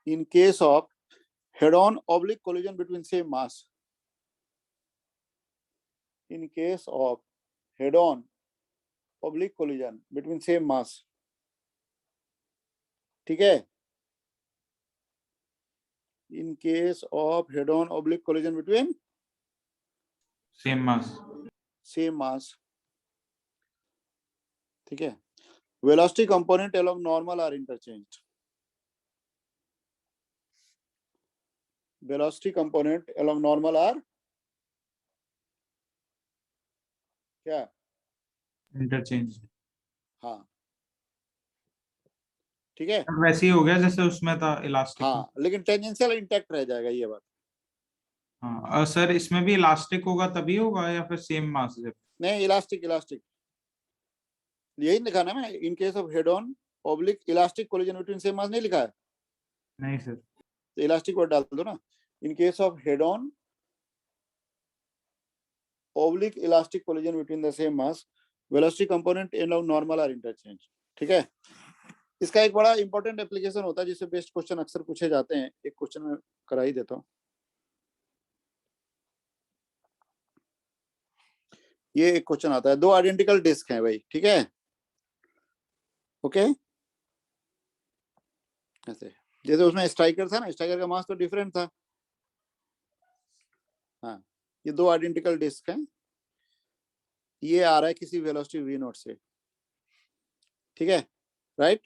Speaker 1: in case of head-on oblique collision between same mass, in case of head-on oblique collision between same mass, ठीक है, in case of head-on oblique collision between
Speaker 2: same mass.
Speaker 1: same mass, ठीक है, velocity component along normal are interchanged, velocity component along normal are क्या?
Speaker 2: Interchange.
Speaker 1: हाँ, ठीक है,
Speaker 2: वैसे ही हो गया जैसे उसमें था इलास्टिक।
Speaker 1: हाँ, लेकिन टेंजेंशियल इंटैक्ट रह जाएगा, ये बात।
Speaker 2: हाँ और सर इसमें भी इलास्टिक होगा तभी होगा या फिर सेम मास है?
Speaker 1: नहीं, इलास्टिक यही लिखा ना मैं, इन case of head on oblique elastic collision between same मास नहीं लिखा है?
Speaker 2: नहीं सर।
Speaker 1: तो इलास्टिक वर्ड डाल दो ना, in case of head on oblique elastic collision between the same mass, velocity component along normal are interchange. ठीक है, इसका एक बड़ा इंपॉर्टेंट एप्लीकेशन होता है जिससे बेस्ट क्वेश्चन अक्सर पूछे जाते हैं, एक क्वेश्चन में करा ही देता हूँ। ये एक क्वेश्चन आता है, दो आइडेंटिकल डिस्क हैं भाई, ठीक है, ओके, ऐसे जैसे उसमें स्ट्राइकर था ना, स्ट्राइकर का मास तो डिफरेंट था। हाँ, ये दो आइडेंटिकल डिस्क हैं, ये आ रहा है किसी वेलोसिटी v नॉट से, ठीक है, राइट,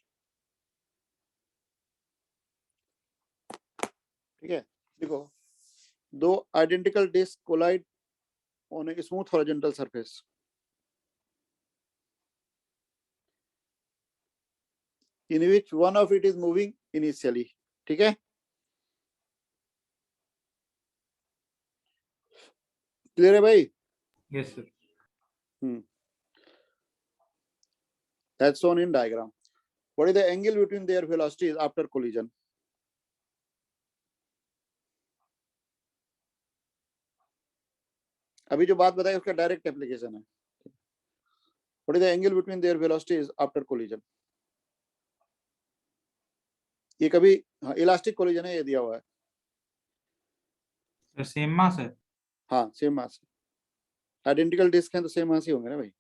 Speaker 1: ठीक है, देखो, दो identical disc collide on a smooth horizontal surface, in which one of it is moving initially, ठीक है, क्लियर है भाई?
Speaker 2: Yes sir.
Speaker 1: That's shown in diagram. What is the angle between their velocities after collision? अभी जो बात बताई उसका direct application है। What is the angle between their velocities after collision? ये कभी इलास्टिक कोलिजन है, ये दिया हुआ है।
Speaker 2: सर सेम मास है?
Speaker 1: हाँ, सेम मास, आइडेंटिकल डिस्क हैं तो सेम मास ही होंगे ना भाई।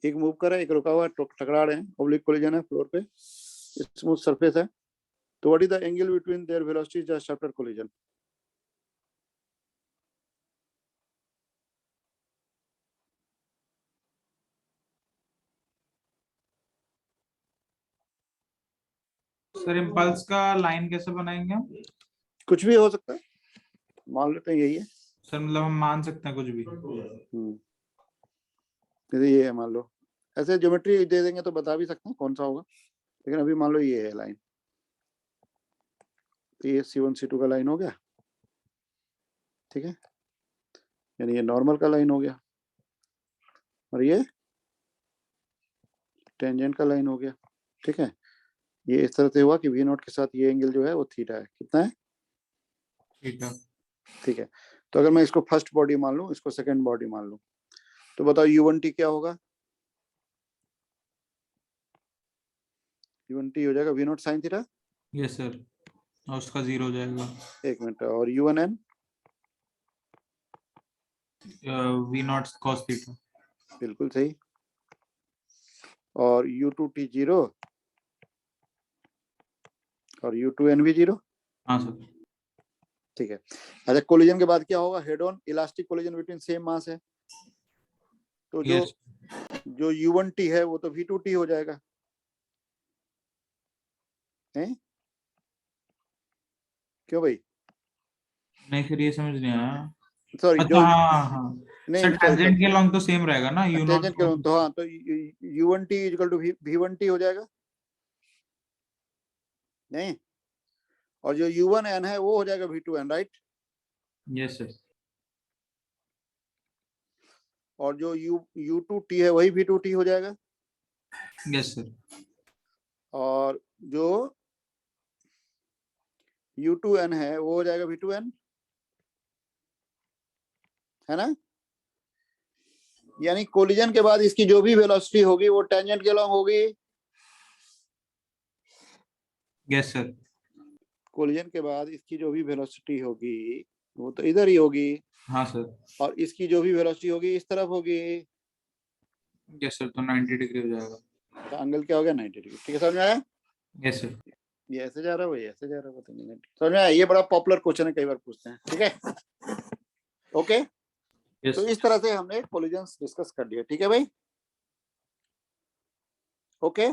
Speaker 1: एक मूव कर रहा है, एक रुका हुआ है, टकरा रहे हैं, ऑब्लिक कोलिजन है, फ्लोर पे स्मूथ सरफेस है, तो what is the angle between their velocities just after collision?
Speaker 2: Sir impulse का लाइन कैसे बनाएंगे हम?
Speaker 1: कुछ भी हो सकता है, मान लेते हैं यही है।
Speaker 2: सर मतलब हम मान सकते हैं कुछ भी?
Speaker 1: जैसे ये है मान लो, ऐसे ज्योमेट्री दे देंगे तो बता भी सकते हैं कौन सा होगा, लेकिन अभी मान लो ये है लाइन, तो ये C1 C2 का लाइन हो गया, ठीक है, यानी ये नॉर्मल का लाइन हो गया, और ये टेंजेंट का लाइन हो गया, ठीक है। ये इस तरह से हुआ कि V0 के साथ ये एंगल जो है वो थीटा है, कितना है,
Speaker 2: थीटा।
Speaker 1: ठीक है। तो अगर मैं इसको फर्स्ट बॉडी मान लूं, इसको सेकंड बॉडी मान लूं, तो बताओ U1T क्या होगा? U1T हो जाएगा V0 sine theta.
Speaker 2: Yes sir, और उसका 0 हो जाएगा।
Speaker 1: एक मिनट, और U1N
Speaker 2: V0 cos थीटा।
Speaker 1: बिल्कुल सही, और U2T 0 और U2N भी 0।
Speaker 2: हाँ सर।
Speaker 1: ठीक है। अच्छा, कोलिजन के बाद क्या होगा? Head on elastic collision between same मास है, तो
Speaker 2: यस
Speaker 1: जो U1T है वो तो V2T हो जाएगा, हैं? क्यों भाई?
Speaker 2: नहीं फिर ये समझ नहीं आया।
Speaker 1: सॉरी,
Speaker 2: अच्छा
Speaker 1: जो
Speaker 2: हाँ हाँ
Speaker 1: नहीं
Speaker 2: सर, टेंजेंट के लॉन्ग तो सेम रहेगा ना, U0
Speaker 1: टेंजेंट के तो हाँ, तो U1T इक्वल टू V1T हो जाएगा, नहीं? और जो U1N है वो हो जाएगा V2N, राइट?
Speaker 2: Yes sir.
Speaker 1: और जो U2T है वही V2T हो जाएगा,
Speaker 2: यस सर।
Speaker 1: और जो U2N है वो हो जाएगा V2N, है ना? यानी कोलिजन के बाद इसकी जो भी वेलोसिटी होगी वो टेंजेंट के लॉन्ग होगी।
Speaker 2: Yes sir.
Speaker 1: कोलिजन के बाद इसकी जो भी वेलोसिटी होगी वो तो इधर ही होगी,
Speaker 2: हाँ सर।
Speaker 1: और इसकी जो भी वेलोसिटी होगी इस तरफ होगी,
Speaker 2: यस सर, तो 90 डिग्री हो जाएगा।
Speaker 1: तो एंगल क्या हो गया? 90 डिग्री। ठीक है, समझ में आया?
Speaker 2: Yes sir.
Speaker 1: ये ऐसे जा रहा है, वही ऐसे जा रहा है, पता नहीं। समझ में आया? ये बड़ा पॉपुलर क्वेश्चन है, कई बार पूछते हैं, ठीक है। ओके,
Speaker 2: यस
Speaker 1: तो इस तरह से हमने कोलिजन्स डिस्कस कर लिया, ठीक है भाई? ओके,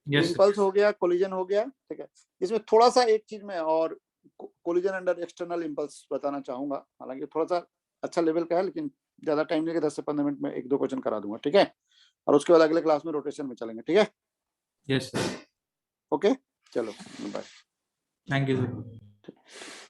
Speaker 2: यस
Speaker 1: इम्पल्स हो गया, कोलिजन हो गया, ठीक है। इसमें थोड़ा सा एक चीज में और कोलिजन अंडर एक्सटर्नल इम्पल्स बताना चाहूंगा, हालांकि थोड़ा सा अच्छा लेवल का है, लेकिन ज्यादा टाइम लेके 10 से 15 मिनट में 1-2 क्वेश्चन करा दूंगा, ठीक है। और उसके बाद अगले क्लास में रोटेशन में चलेंगे, ठीक है।
Speaker 2: Yes sir.
Speaker 1: ओके, चलो बाय।
Speaker 2: Thank you sir.